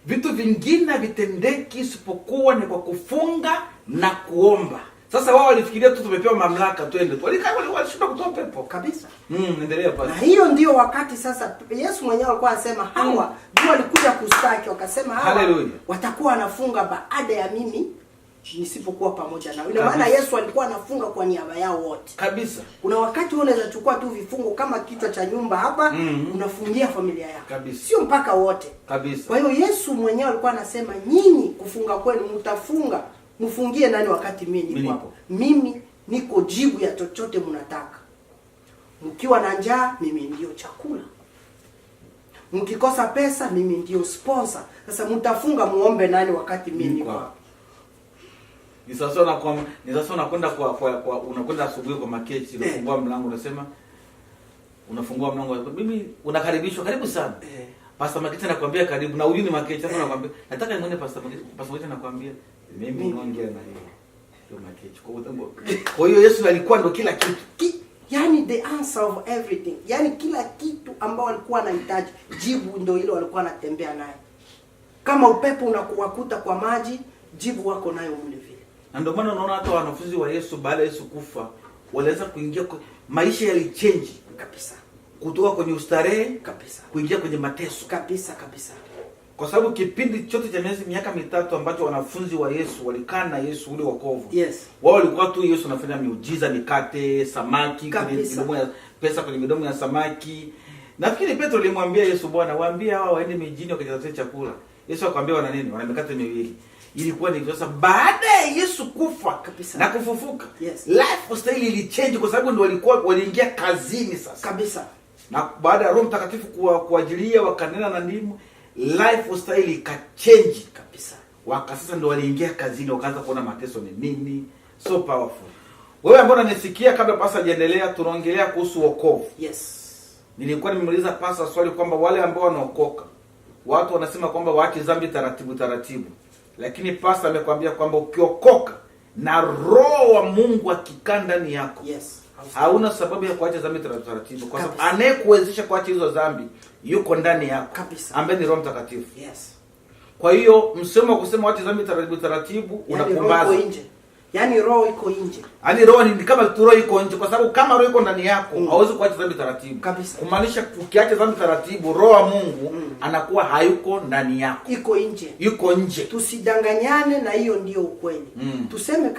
vitu vingine vitendeki isipokuwa ni kwa kufunga na kuomba. Sasa wao walifikiria tu tumepewa mamlaka twende. Walishinda kutoa pepo kabisa. Endelea pale. Na hiyo ndio wakati sasa Yesu mwenyewe alikuwa anasema hawa ndio walikuja kustaki, wakasema hawa watakuwa wanafunga baada ya mimi nisipokuwa pamoja nao. Ile maana Yesu alikuwa anafunga kwa niaba yao wote. Kabisa. Kuna wakati unaweza chukua tu vifungo kama kichwa cha nyumba hapa, unafungia familia yako. Kabisa. Sio mpaka wote. Kabisa. Kwa hiyo Yesu mwenyewe alikuwa anasema nyinyi kufunga kwenu mtafunga, mfungie nani wakati mimi niko hapo. Mimi niko jibu ya chochote mnataka. Mkiwa na njaa mimi ndio chakula. Mkikosa pesa mimi ndio sponsor. Sasa mtafunga muombe nani wakati mimi niko hapo. Ni sasa unakwenda kwa unakwenda asubuhi kwa makechi, unafungua mlango unasema unafungua mlango mimi unakaribishwa karibu sana. Pastor Makete anakuambia karibu na ujini makechi sasa anakuambia nataka nione Pastor Makete anakuambia mimi naongea na yeye. Ndio makechi. Kwa hiyo Yesu alikuwa ndo kila kitu. Yani the answer of everything. Yani kila kitu ambao alikuwa anahitaji, jibu ndio hilo alikuwa anatembea naye. Kama upepo unakuwakuta kwa maji, jibu wako nayo mle vile. Na ndio maana unaona hata wanafunzi wa Yesu baada ya Yesu kufa walianza kuingia maisha yalichange kabisa. Kutoka kwenye ustarehe kabisa kuingia kwenye mateso kabisa. Kwa sababu kipindi chote cha miaka mitatu ambacho wanafunzi wa Yesu walikaa na Yesu ule wokovu. Wao walikuwa tu Yesu anafanya miujiza, mikate, samaki kwenye midomo ya pesa kwenye midomo ya samaki. Nafikiri Petro alimwambia Yesu, Bwana, waambie hao waende mijini wakatafutie chakula. Yesu akamwambia wana nini? Wana mikate miwili. Ilikuwa ni sasa baada ya Yesu kufa kabisa na kufufuka. Lifestyle ilichange kwa sababu ndio waliingia kazini sasa. Kabisa. Na baada ya Roho Mtakatifu kuajilia wakanena na ndimu, lifestyle ikachange kabisa. Sasa ndio waliingia kazini, wakaanza kuona mateso ni nini. So powerful. Wewe ambao unanisikia, kabla pasa hajaendelea, tunaongelea kuhusu wokovu. Yes. Nilikuwa nimemuuliza pasa swali kwamba wale ambao wanaokoka, watu wanasema kwamba waache dhambi taratibu taratibu. Lakini pasa amekwambia kwamba ukiokoka na Roho wa Mungu akikaa ndani yako, yes, hauna sababu ya kuacha dhambi taratibu, kwa sababu anayekuwezesha kuacha hizo dhambi yuko ndani yako, ambaye ni Roho Mtakatifu. Yes. Kwa hiyo msemo wa kusema waache dhambi taratibu unapumbaza. Yaani roho iko nje. Yaani roho ni kama roho iko nje, kwa sababu kama roho iko ndani yako hauwezi kuacha dhambi taratibu. Kabisa. Kumaanisha ukiacha dhambi taratibu, Roho wa Mungu anakuwa hayuko ndani yako. Iko nje. Yuko nje. Tusidanganyane, na hiyo ndio ukweli. Tuseme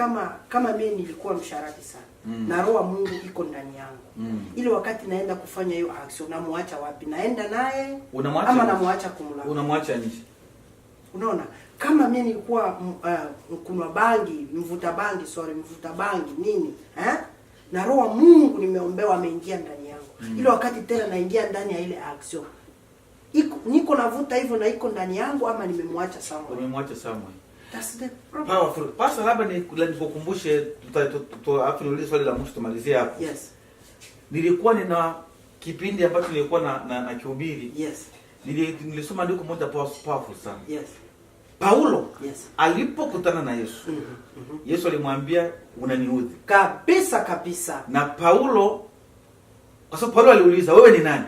kama mimi nilikuwa msharati sana. Na Roho wa Mungu iko ndani yangu. Ile wakati naenda kufanya hiyo action, namuacha wapi? Naenda naye ama namuacha kumlala? Unamwacha nje. Unaona? Kama mimi nilikuwa mkunywa bangi, mvuta bangi nini? Na Roho wa Mungu nimeombewa ameingia ndani yangu. Ile wakati tena naingia ndani ya ile action, niko navuta hivyo na iko ndani yangu, ama nimemwacha somewhere? Umemwacha somewhere. That's the problem. Powerful. Pasa labda nikukumbushe, afu niulize swali la mwisho tumalizie hapo. Yes. Nilikuwa nina kipindi ambacho nilikuwa na kihubiri. Yes. Nilisoma andiko moja powerful sana. Yes. Paulo, yes, alipokutana na Yesu, Yesu alimwambia unaniudhi. Kabisa. Na Paulo, kwa sababu Paulo aliuliza wewe ni nani?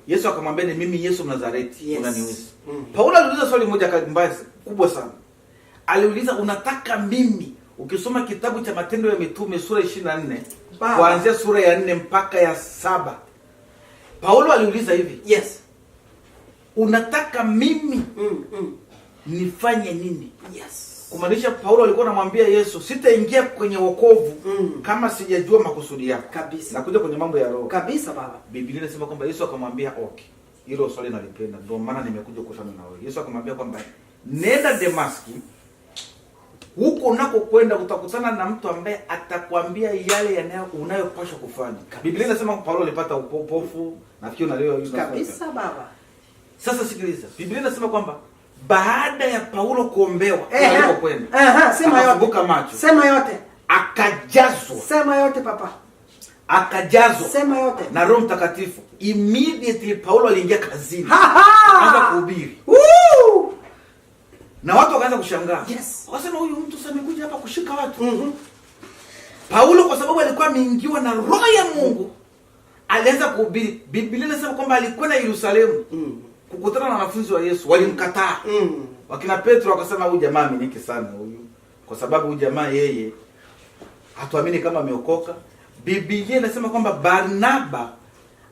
Yesu akamwambia ni mimi Yesu Mnazareti, yes, unaniudhi. Paulo aliuliza swali moja mbaya kubwa sana. Aliuliza unataka mimi, ukisoma kitabu cha Matendo ya Mitume sura 24, kuanzia sura ya 4 mpaka ya 7. Paulo aliuliza hivi. Yes. Unataka mimi nifanye nini? Yes. Kumaanisha Paulo alikuwa anamwambia Yesu, sitaingia kwenye wokovu kama sijajua makusudi yako. Kabisa. Nakuja kwenye mambo ya roho. Kabisa baba. Biblia inasema kwamba Yesu akamwambia okay, hilo swali nalipenda, ndio maana nimekuja kukutana na wewe. Yesu akamwambia kwamba nenda Dameski, huko unakokwenda utakutana na mtu ambaye atakwambia yale unayopaswa kufanya. Biblia inasema Paulo alipata upofu, nafikiri na leo hizo. Kabisa baba. Sasa sikiliza. Biblia inasema kwamba baada ya Paulo kuombewa alipokwenda, sema yote. Macho. Sema yote. Akajazwa. Sema yote papa. Akajazwa. Sema yote. Na Roho Mtakatifu. Immediately Paulo aliingia kazini. Akaanza kuhubiri. Na watu wakaanza kushangaa. Yes. Wakasema huyu mtu sasa amekuja hapa kushika watu. Paulo kwa sababu alikuwa ameingiwa na Roho ya Mungu, alianza kuhubiri. Biblia inasema kwamba alikwenda Yerusalemu. Kukutana na wanafunzi wa Yesu, walimkataa. Wakina Petro wakasema huyu jamaa aminiki sana huyu, kwa sababu huyu jamaa yeye hatuamini kama ameokoka. Biblia inasema kwamba Barnaba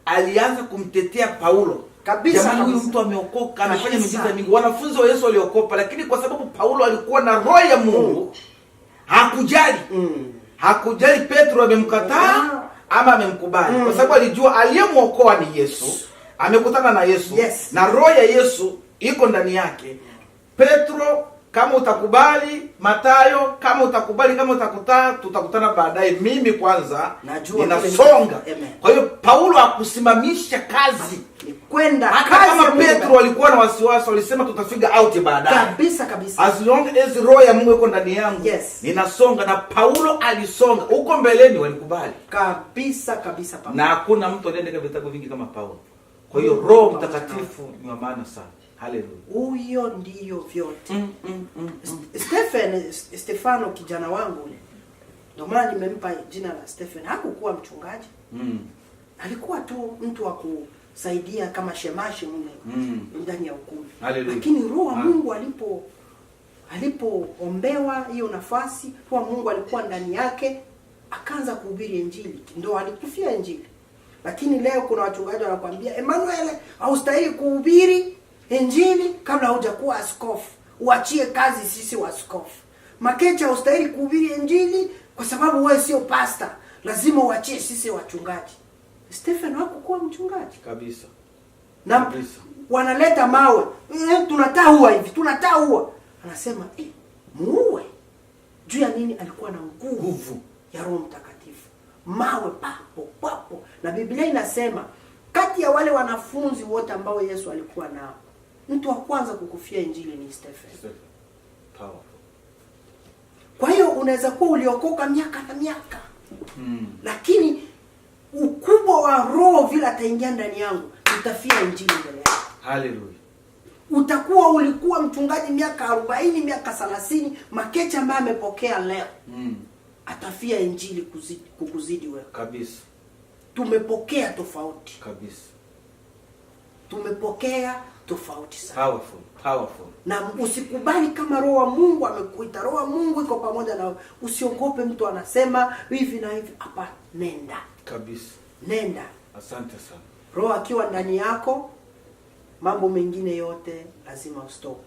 alianza kumtetea Paulo. Kabisa. Jamani, huyu mtu ameokoka, amefanya miujiza mingi. Wanafunzi wa Yesu waliokopa, lakini kwa sababu Paulo alikuwa na Roho ya Mungu, hakujali. Hakujali Petro amemkataa ama amemkubali, kwa sababu alijua aliyemuokoa ni Yesu. Amekutana na Yesu, yes, na Roho ya Yesu iko ndani yake. Petro kama utakubali, Mathayo kama utakubali, kama utakutaa tutakutana baadaye. Mimi kwanza ninasonga. Kwa hiyo Paulo hakusimamisha kazi, kwenda hata kama Petro walikuwa na wasiwasi, walisema tutafika out baadaye. Kabisa. As long as Roho ya Mungu iko ndani yangu, yes, ninasonga. Na Paulo alisonga. Huko mbeleni walikubali. Kabisa Paulo. Na hakuna mtu aliyeandika vitabu vingi kama Paulo. Kwa hiyo Roho Mtakatifu ni wa maana sana. Haleluya. Huyo ndiyo vyote. Stefano kijana wangu ule, ndio maana nimempa jina la Stephen. Hakukuwa mchungaji. Alikuwa tu mtu wa kusaidia kama shemashi mle ndani ya ukumbi. Lakini Roho wa Mungu alipoombewa hiyo nafasi, Roho wa Mungu alikuwa ndani yake, akaanza kuhubiri Injili. Ndio alikufia Injili. Lakini leo kuna wachungaji wanakuambia, Emmanuel, haustahili kuhubiri Injili kabla hujakuwa askofu. Uachie kazi sisi waskofu. Makecha, haustahili kuhubiri Injili kwa sababu wewe sio pastor. Lazima uachie sisi wachungaji. Stephen hakukuwa mchungaji. Kabisa. Na wanaleta mawe. Tunataua hivi, tunataua. Anasema, muue. Juu ya nini? Alikuwa na nguvu ya Roho Mtakatifu. Mawe papo. Na Biblia inasema kati kati ya wale wanafunzi wote ambao Yesu alikuwa nao, mtu wa kwanza kukufia injili ni Stephen. Powerful. Kwa hiyo unaweza kuwa uliokoka miaka na miaka. Lakini ukubwa wa roho vile ataingia ndani yangu, utafia injili mbele yako. Hallelujah. Utakuwa ulikuwa mchungaji miaka 40, miaka 30, Makecha ambaye amepokea leo. Atafia injili kukuzidi wewe. Kabisa. Tumepokea tofauti. Kabisa. Tumepokea tofauti sana. Powerful. Na usikubali kama roho wa Mungu amekuita. Roho wa Mungu iko pamoja na usiogope mtu anasema hivi na hivi. Hapa nenda. Kabisa. Nenda. Asante sana. Roho akiwa ndani yako, mambo mengine yote lazima ustop.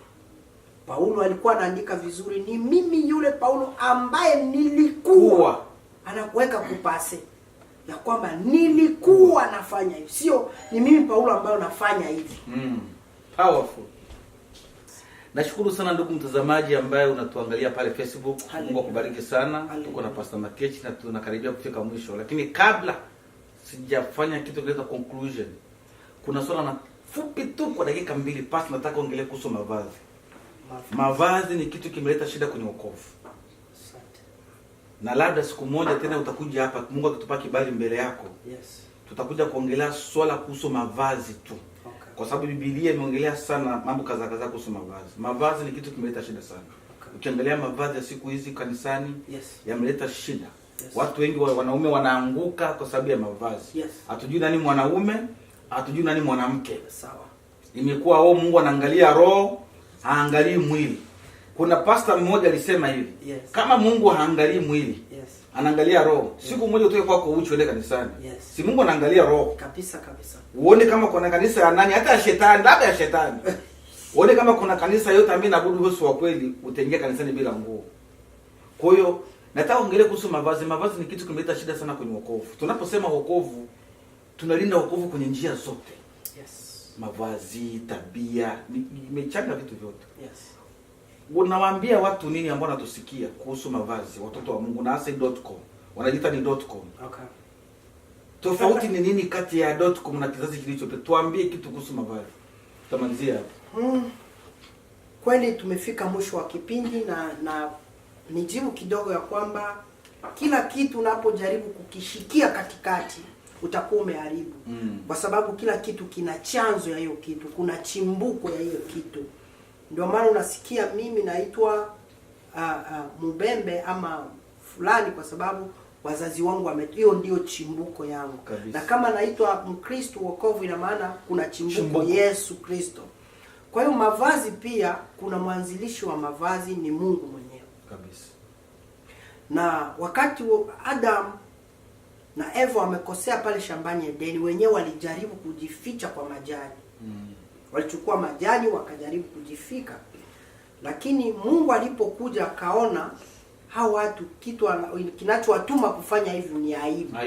Paulo alikuwa anaandika vizuri, ni mimi yule Paulo ambaye nilikuwa. Anakuweka kupase ya kwamba nilikuwa nafanya hivi, sio ni mimi Paulo ambaye nafanya hivi. Powerful. Nashukuru sana ndugu mtazamaji ambaye unatuangalia pale Facebook. Mungu akubariki sana. Tuko na Pastor Makechi na tunakaribia kufika mwisho. Lakini kabla sijafanya kitu kinaitwa conclusion, kuna swala na fupi tu kwa dakika 2 Pastor, nataka ongelee kuhusu mavazi. Mavazi ni kitu kimeleta shida kwenye wokovu. Na labda siku moja tena utakuja hapa, Mungu akitupa kibali mbele yako. Tutakuja kuongelea swala kuhusu mavazi tu. Kwa sababu Biblia imeongelea sana mambo kadhaa kuhusu mavazi. Mavazi ni kitu kimeleta shida sana. Ukiangalia mavazi ya siku hizi kanisani, yameleta shida. Watu wengi wanaume wanaanguka kwa sababu ya mavazi. Hatujui nani mwanaume, hatujui nani mwanamke. Sawa. Imekuwa Mungu anaangalia roho, haangalii mwili. Kuna pastor mmoja alisema hivi, kama Mungu haangalii mwili, anaangalia roho. Siku moja utoke kwako uchi uende kanisani. Si Mungu anaangalia roho. Kabisa. Uone kama kuna kanisa ya nani, hata ya shetani, labda ya shetani. Uone kama kuna kanisa yote ambaye inaabudu Yesu wa kweli, utaingia kanisani bila nguo. Kwa hiyo nataka ongelee kuhusu mavazi. Mavazi ni kitu kimeleta shida sana kwenye wokovu. Tunaposema wokovu, tunalinda wokovu kwenye njia zote. Mavazi, tabia, imechanga vitu vyote. Unawaambia watu nini ambao wanatusikia kuhusu mavazi, watoto wa Mungu, na hasa.com. Wanajiita ni .com. Tofauti ni nini kati ya .com na kizazi kilichopita? Tuambie kitu kuhusu mavazi. Tutamalizia hapo. Kweli tumefika mwisho wa kipindi na nijibu kidogo ya kwamba kila kitu unapojaribu kukishikia katikati utakuwa umeharibu. Kwa sababu kila kitu kina chanzo ya hiyo kitu, kuna chimbuko ya hiyo kitu. Ndio maana unasikia mimi naitwa Mubembe ama fulani kwa sababu wazazi wangu hiyo ndio chimbuko yangu. Na kama naitwa Mkristo, wokovu ina maana kuna chimbuko Yesu Kristo. Kwa hiyo mavazi pia kuna mwanzilishi wa mavazi ni Mungu mwenyewe. Kabisa. Na wakati Adam na Eva wamekosea pale shambani Edeni, wenyewe walijaribu kujificha kwa majani. Walichukua majani wakajaribu kujifika. Lakini Mungu alipokuja akaona hao watu kitu kinachowatuma kufanya hivyo ni aibu.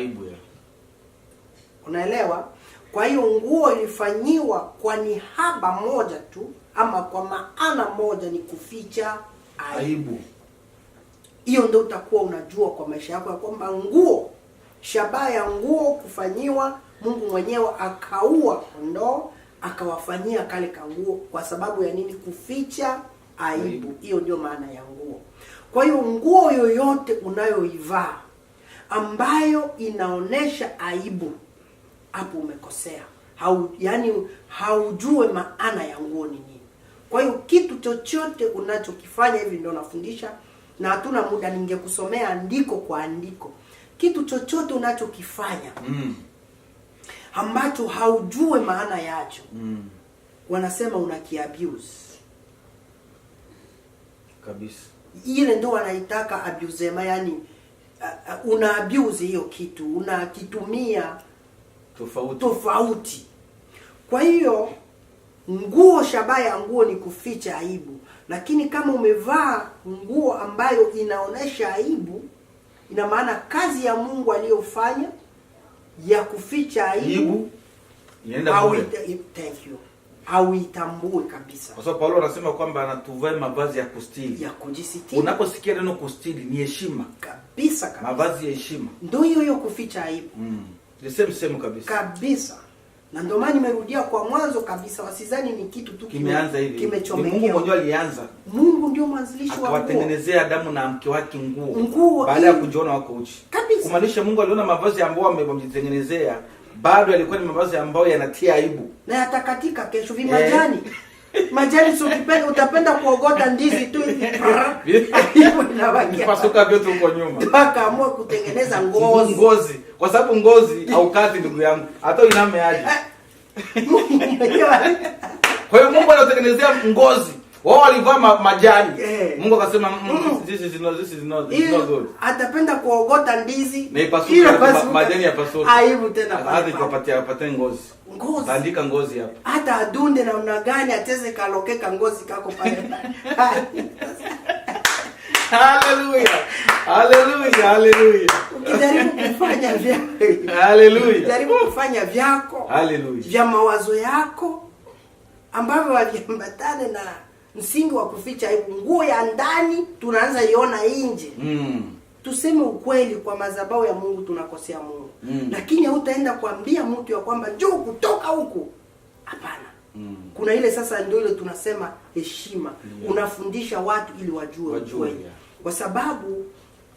Unaelewa? Kwa hiyo nguo ilifanyiwa kwa nihaba moja tu ama kwa maana moja, ni kuficha aibu. Hiyo ndio utakuwa unajua kwa maisha yako ya kwamba nguo, shabaha ya nguo kufanyiwa, Mungu mwenyewe akaua kondoo akawafanyia kale kanguo kwa sababu ya nini? Kuficha aibu. Hiyo ndio maana ya nguo. Kwa hiyo nguo yoyote unayoivaa ambayo inaonesha aibu, hapo umekosea. Haujue maana ya nguo ni nini. Kwa hiyo kitu chochote unachokifanya, hivi ndio nafundisha na hatuna muda ningekusomea andiko kwa andiko. Kitu chochote unachokifanya ambacho haujue maana yacho, wanasema unakiabuse. Kabisa. Ile ndio wanaitaka abusema, yani una abuse hiyo kitu, unakitumia tofauti. Kwa hiyo nguo, shabaha ya nguo ni kuficha aibu. Lakini kama umevaa nguo ambayo inaonesha aibu, ina maana kazi ya Mungu aliyofanya ya kuficha aibu hauitambui kabisa. Kwa sababu Paulo anasema kwamba anatuvaa mavazi ya kustiri, ya kujisitiri. Unaposikia neno kustiri ni heshima. Kabisa. Mavazi ya heshima. Ndio hiyo kuficha aibu. The same kabisa. Kabisa. Na ndio maana nimerudia kwa mwanzo kabisa, wasizani ni kitu tu kimeanza hivi. Kimechomekea. Mungu mwenyewe alianza. Mungu ndio mwanzilishi wa nguo. Akawatengenezea Adamu na mke wake nguo baada ya kujiona wako uchi. Kumaanisha Mungu aliona mavazi ambayo wamejitengenezea bado yalikuwa ni mavazi ambayo yanatia aibu. Na yatakatika kesho vimajani. Majani sio kipenda, utapenda kuogota ndizi tu hivi. Hiyo inabaki. Pasuka vyote huko nyuma. Akaamua kutengeneza ngozi. Kwa sababu ngozi haukati ndugu yangu. Hata iname aje. Kwa hiyo Mungu anatengenezea ngozi. Wao walivaa majani. Mungu akasema this is not good. Atapenda kuogota ndizi. Na ipasuka majani ya pasuka. Aibu tena pale. Hadi tupatie ngozi. Andika ngozi hapo. Hata adunde namna gani ateze kalokeka ngozi kako pale. Hallelujah. Hallelujah. Hallelujah. Ukijaribu kufanya vyako. Hallelujah. Ukijaribu kufanya vyako. Hallelujah. Vya mawazo yako ambavyo haviambatane na msingi wa kuficha aibu. Nguo ya ndani tunaanza iona nje. Tuseme ukweli, kwa madhabahu ya Mungu tunakosea Mungu. Lakini hutaenda kuambia mtu ya kwamba njoo kutoka huku. Hapana. Kuna ile sasa ndio ile tunasema heshima. Unafundisha watu ili wajue ukweli. Kwa sababu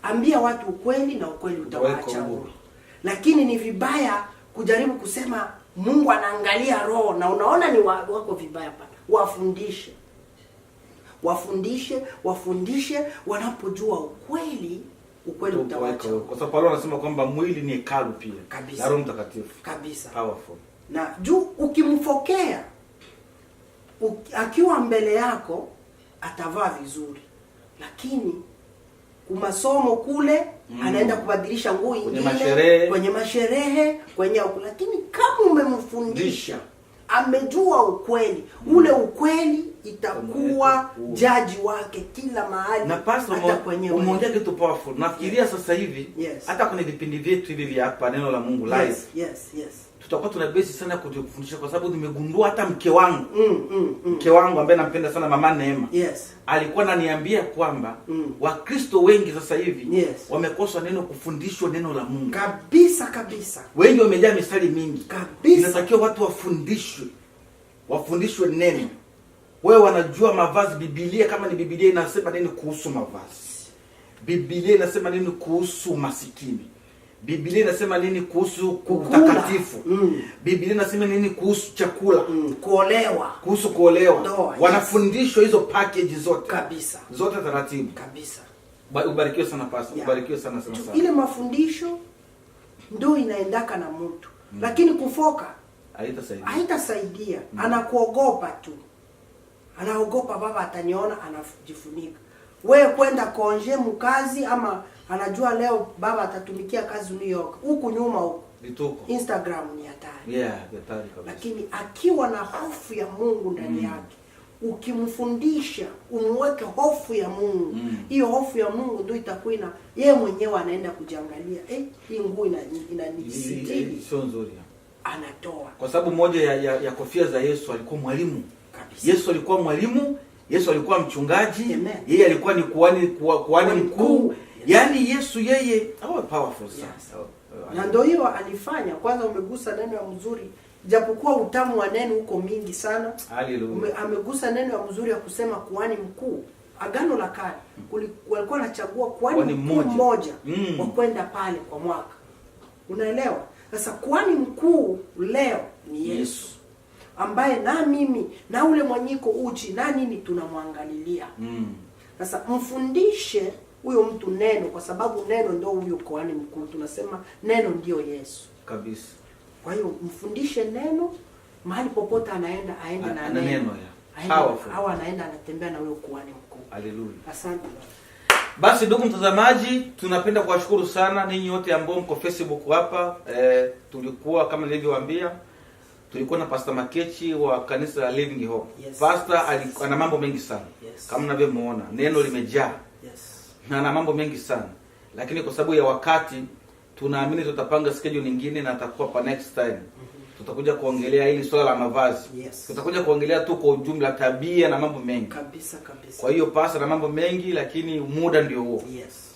ambia watu ukweli na ukweli utawaacha huru. Lakini ni vibaya kujaribu kusema Mungu anaangalia roho na unaona ni wako vibaya pana. Wafundishe wanapojua ukweli utawaacha. Kwa sababu Paulo anasema kwamba mwili ni hekalu pia. Kabisa. Na Roho Mtakatifu. Kabisa. Powerful. Na juu ukimfokea akiwa mbele yako atavaa vizuri. Lakini kumasomo kule anaenda kubadilisha nguo nyingine kwenye masherehe, lakini kama umemfundisha amejua ukweli, ule ukweli itakuwa jaji wake kila mahali. Na pastor umeongea kitu powerful. Nafikiria sasa hivi hata kwenye vipindi vyetu hivi vya hapa neno la Mungu live. Yes. Tutakuwa tuna base sana kujifundisha kwa sababu nimegundua hata mke wangu. Mke wangu ambaye nampenda sana, Mama Neema. Alikuwa ananiambia kwamba Wakristo wengi sasa hivi wamekosa neno kufundishwa neno la Mungu. Kabisa. Wengi wamejaa mistari mingi. Kabisa. Inatakiwa watu wafundishwe neno. Wewe wanajua mavazi. Biblia kama ni Biblia inasema nini kuhusu mavazi? Biblia inasema nini kuhusu masikini? Biblia inasema nini kuhusu utakatifu? Biblia inasema nini kuhusu chakula? Kuhusu kuolewa. Wanafundishwa hizo package zote. Kabisa. Zote taratibu. Kabisa. Ubarikiwe sana pastor. Ubarikiwe sana. Ile mafundisho ndio inaendaka na mtu. Lakini kufoka haitasaidia. Anakuogopa tu. Anaogopa baba ataniona, anajifunika. Wewe kwenda konje mkazi ama anajua leo baba atatumikia kazi New York. Huku nyuma huko Instagram ni hatari. Hatari kabisa. Lakini akiwa na hofu ya Mungu ndani yake, ukimfundisha, umweke hofu ya Mungu. Hiyo hofu ya Mungu ndio itakuwa yeye mwenyewe anaenda kujiangalia, hii nguo inanisitiri. Sio nzuri. Anatoa. Kwa sababu moja ya kofia za Yesu alikuwa mwalimu. Kabisa. Yesu alikuwa mwalimu, Yesu alikuwa mchungaji, yeye alikuwa ni kuhani mkuu. Yaani Yesu yeye powerful sana. Na ndio hiyo alifanya. Kwanza umegusa neno ya mzuri. Japokuwa utamu wa neno uko mingi sana. Hallelujah. Amegusa neno ya mzuri ya kusema kuhani mkuu. Agano la Kale walikuwa wanachagua kuhani mmoja wa kwenda pale kwa mwaka. Unaelewa? Sasa kuhani mkuu leo ni Yesu. Ambaye na mimi na ule mwanyiko uchi na nini tunamwangalilia. Sasa mfundishe huyo mtu neno, kwa sababu neno ndio huyo kuhani mkuu. Tunasema neno ndio Yesu. Kabisa. Kwa hiyo mfundishe neno mahali popote anaenda aende na neno. Au anaenda anatembea na huyo kuhani mkuu. Hallelujah. Asante. Basi ndugu mtazamaji, tunapenda kuwashukuru sana ninyi wote ambao mko Facebook hapa. Tulikuwa kama nilivyowaambia, tulikuwa na Pastor Makechi wa kanisa la Living Hope. Pastor ana mambo mengi sana. Kama mnavyomuona, neno limejaa. Na ana mambo mengi sana. Lakini kwa sababu ya wakati, tunaamini tutapanga schedule nyingine na atakuwa pa next time. Tutakuja kuongelea hili swala la mavazi. Tutakuja kuongelea tu kwa ujumla tabia na mambo mengi. Kabisa. Kwa hiyo Pastor na mambo mengi, lakini muda ndio huo.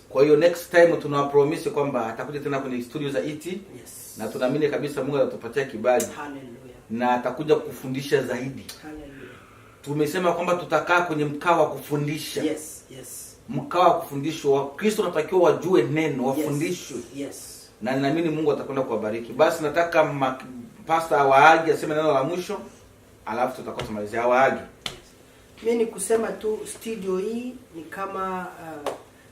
Kwa hiyo next time tunawapromise kwamba atakuja tena kwenye studio za ET. Na tunaamini kabisa Mungu atatupatia kibali. Hallelujah. na atakuja kufundisha zaidi. Hallelujah. Tumesema kwamba tutakaa kwenye mkao wa kufundisha. Yes, yes. Mkao wa kufundishwa. Wakristo wanatakiwa wajue neno, wafundishwe. Yes. Na ninaamini Mungu atakwenda kuwabariki. Basi nataka pastor waage aseme neno la mwisho, alafu tutakuwa tumalizia waage. Mimi ni kusema tu studio hii ni kama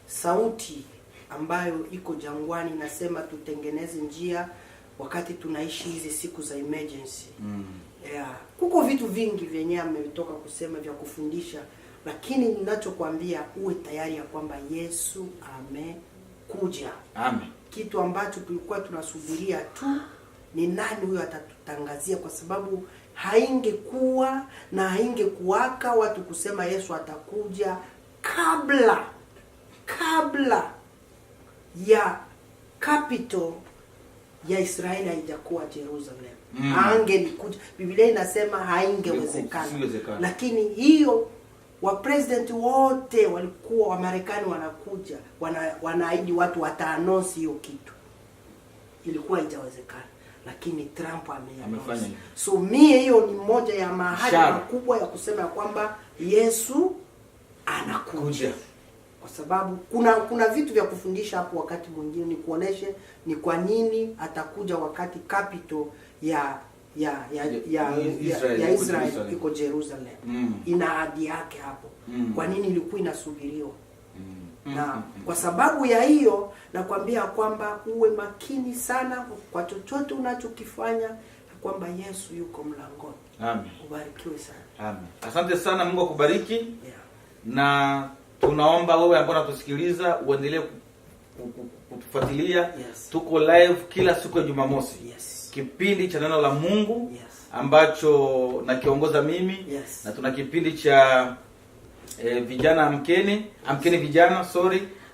sauti ambayo iko jangwani, nasema tutengeneze njia wakati tunaishi hizi siku za emergency. Yeah. Kuko vitu vingi vyenye ametoka kusema vya kufundisha, lakini ninachokuambia uwe tayari ya kwamba Yesu amekuja. Amen. Kitu ambacho tulikuwa tunasubiria tu ni nani huyo atatutangazia, kwa sababu haingekuwa na haingekuwaka watu kusema Yesu atakuja kabla ya capital ya Israeli haijakuwa Jerusalem. Angelikuja. Biblia inasema haingewezekana. Lakini hiyo wa president wote walikuwa wa Marekani wanakuja, wanaahidi watu wataannounce hiyo kitu. Ilikuwa haijawezekana. Lakini Trump amefanya. So mie hiyo ni moja ya mahali makubwa ya kusema kwamba Yesu anakuja. Kwa sababu kuna vitu vya kufundisha hapo wakati mwingine, ni kuoneshe ni kwa nini atakuja wakati capital ya Israel iko Jerusalem. Ina ahadi yake hapo. Kwa nini ilikuwa inasubiriwa? Na kwa sababu ya hiyo nakwambia kwamba uwe makini sana kwa chochote unachokifanya, kwamba Yesu yuko mlangoni. Amen. Ubarikiwe sana. Amen. Asante sana, Mungu akubariki. Na tunaomba wewe ambao unatusikiliza uendelee kutufuatilia. Tuko live kila siku ya Jumamosi. Kipindi cha neno la Mungu ambacho nakiongoza mimi. Na tuna kipindi cha vijana amkeni vijana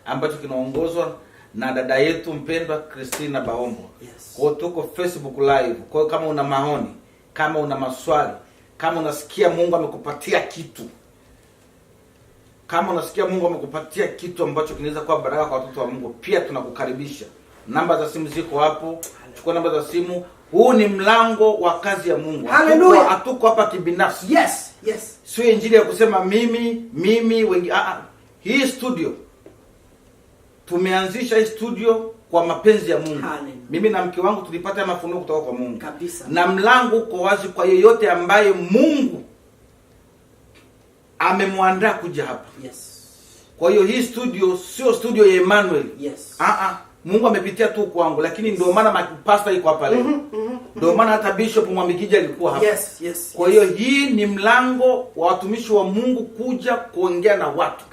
ambacho kinaongozwa na dada yetu mpendwa Christina Baombo. Kwa tuko Facebook live. Kwa kama una maoni, kama una maswali, kama unasikia Mungu amekupatia kitu, ambacho kinaweza kuwa baraka kwa watoto wa Mungu, pia tunakukaribisha. Namba za simu ziko hapo. Chukua namba za simu. Huu ni mlango wa kazi ya Mungu. Hatuko hapa kibinafsi. Yes. Sio injili ya kusema mimi wengi. Hii studio tumeanzisha, hii studio kwa mapenzi ya Mungu. Mimi na mke wangu tulipata mafunuo kutoka kwa Mungu. Kabisa. Na mlango uko wazi kwa yeyote ambaye Mungu amemwandaa kuja hapa. Kwa hiyo hii studio sio studio ya Emmanuel. Mungu amepitia tu kwangu, lakini ndio maana pastor iko hapa leo. Ndio maana hata Bishop Mwamikija alikuwa hapa. Kwa hiyo hii ni mlango wa watumishi wa Mungu kuja kuongea na watu.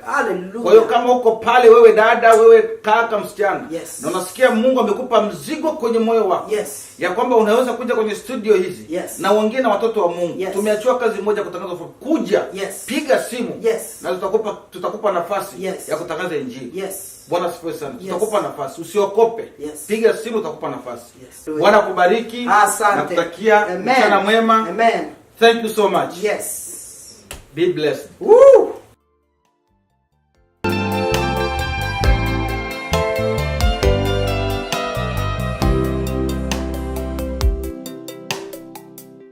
Kwa hiyo kama uko pale, wewe dada, wewe kaka, msichana, na unasikia Mungu amekupa mzigo kwenye moyo wako, ya kwamba unaweza kuja kwenye studio hizi na uongee na watoto wa Mungu. Tumeachiwa kazi moja kutangaza kuja. Piga simu na tutakupa nafasi ya kutangaza injili. Bwana asifiwe sana. Tutakupa nafasi. Usiokope. Piga simu, tutakupa nafasi. Bwana kubariki. Asante. Nakutakia mchana mwema. Amen. Thank you so much. Yes. Be blessed. Woo!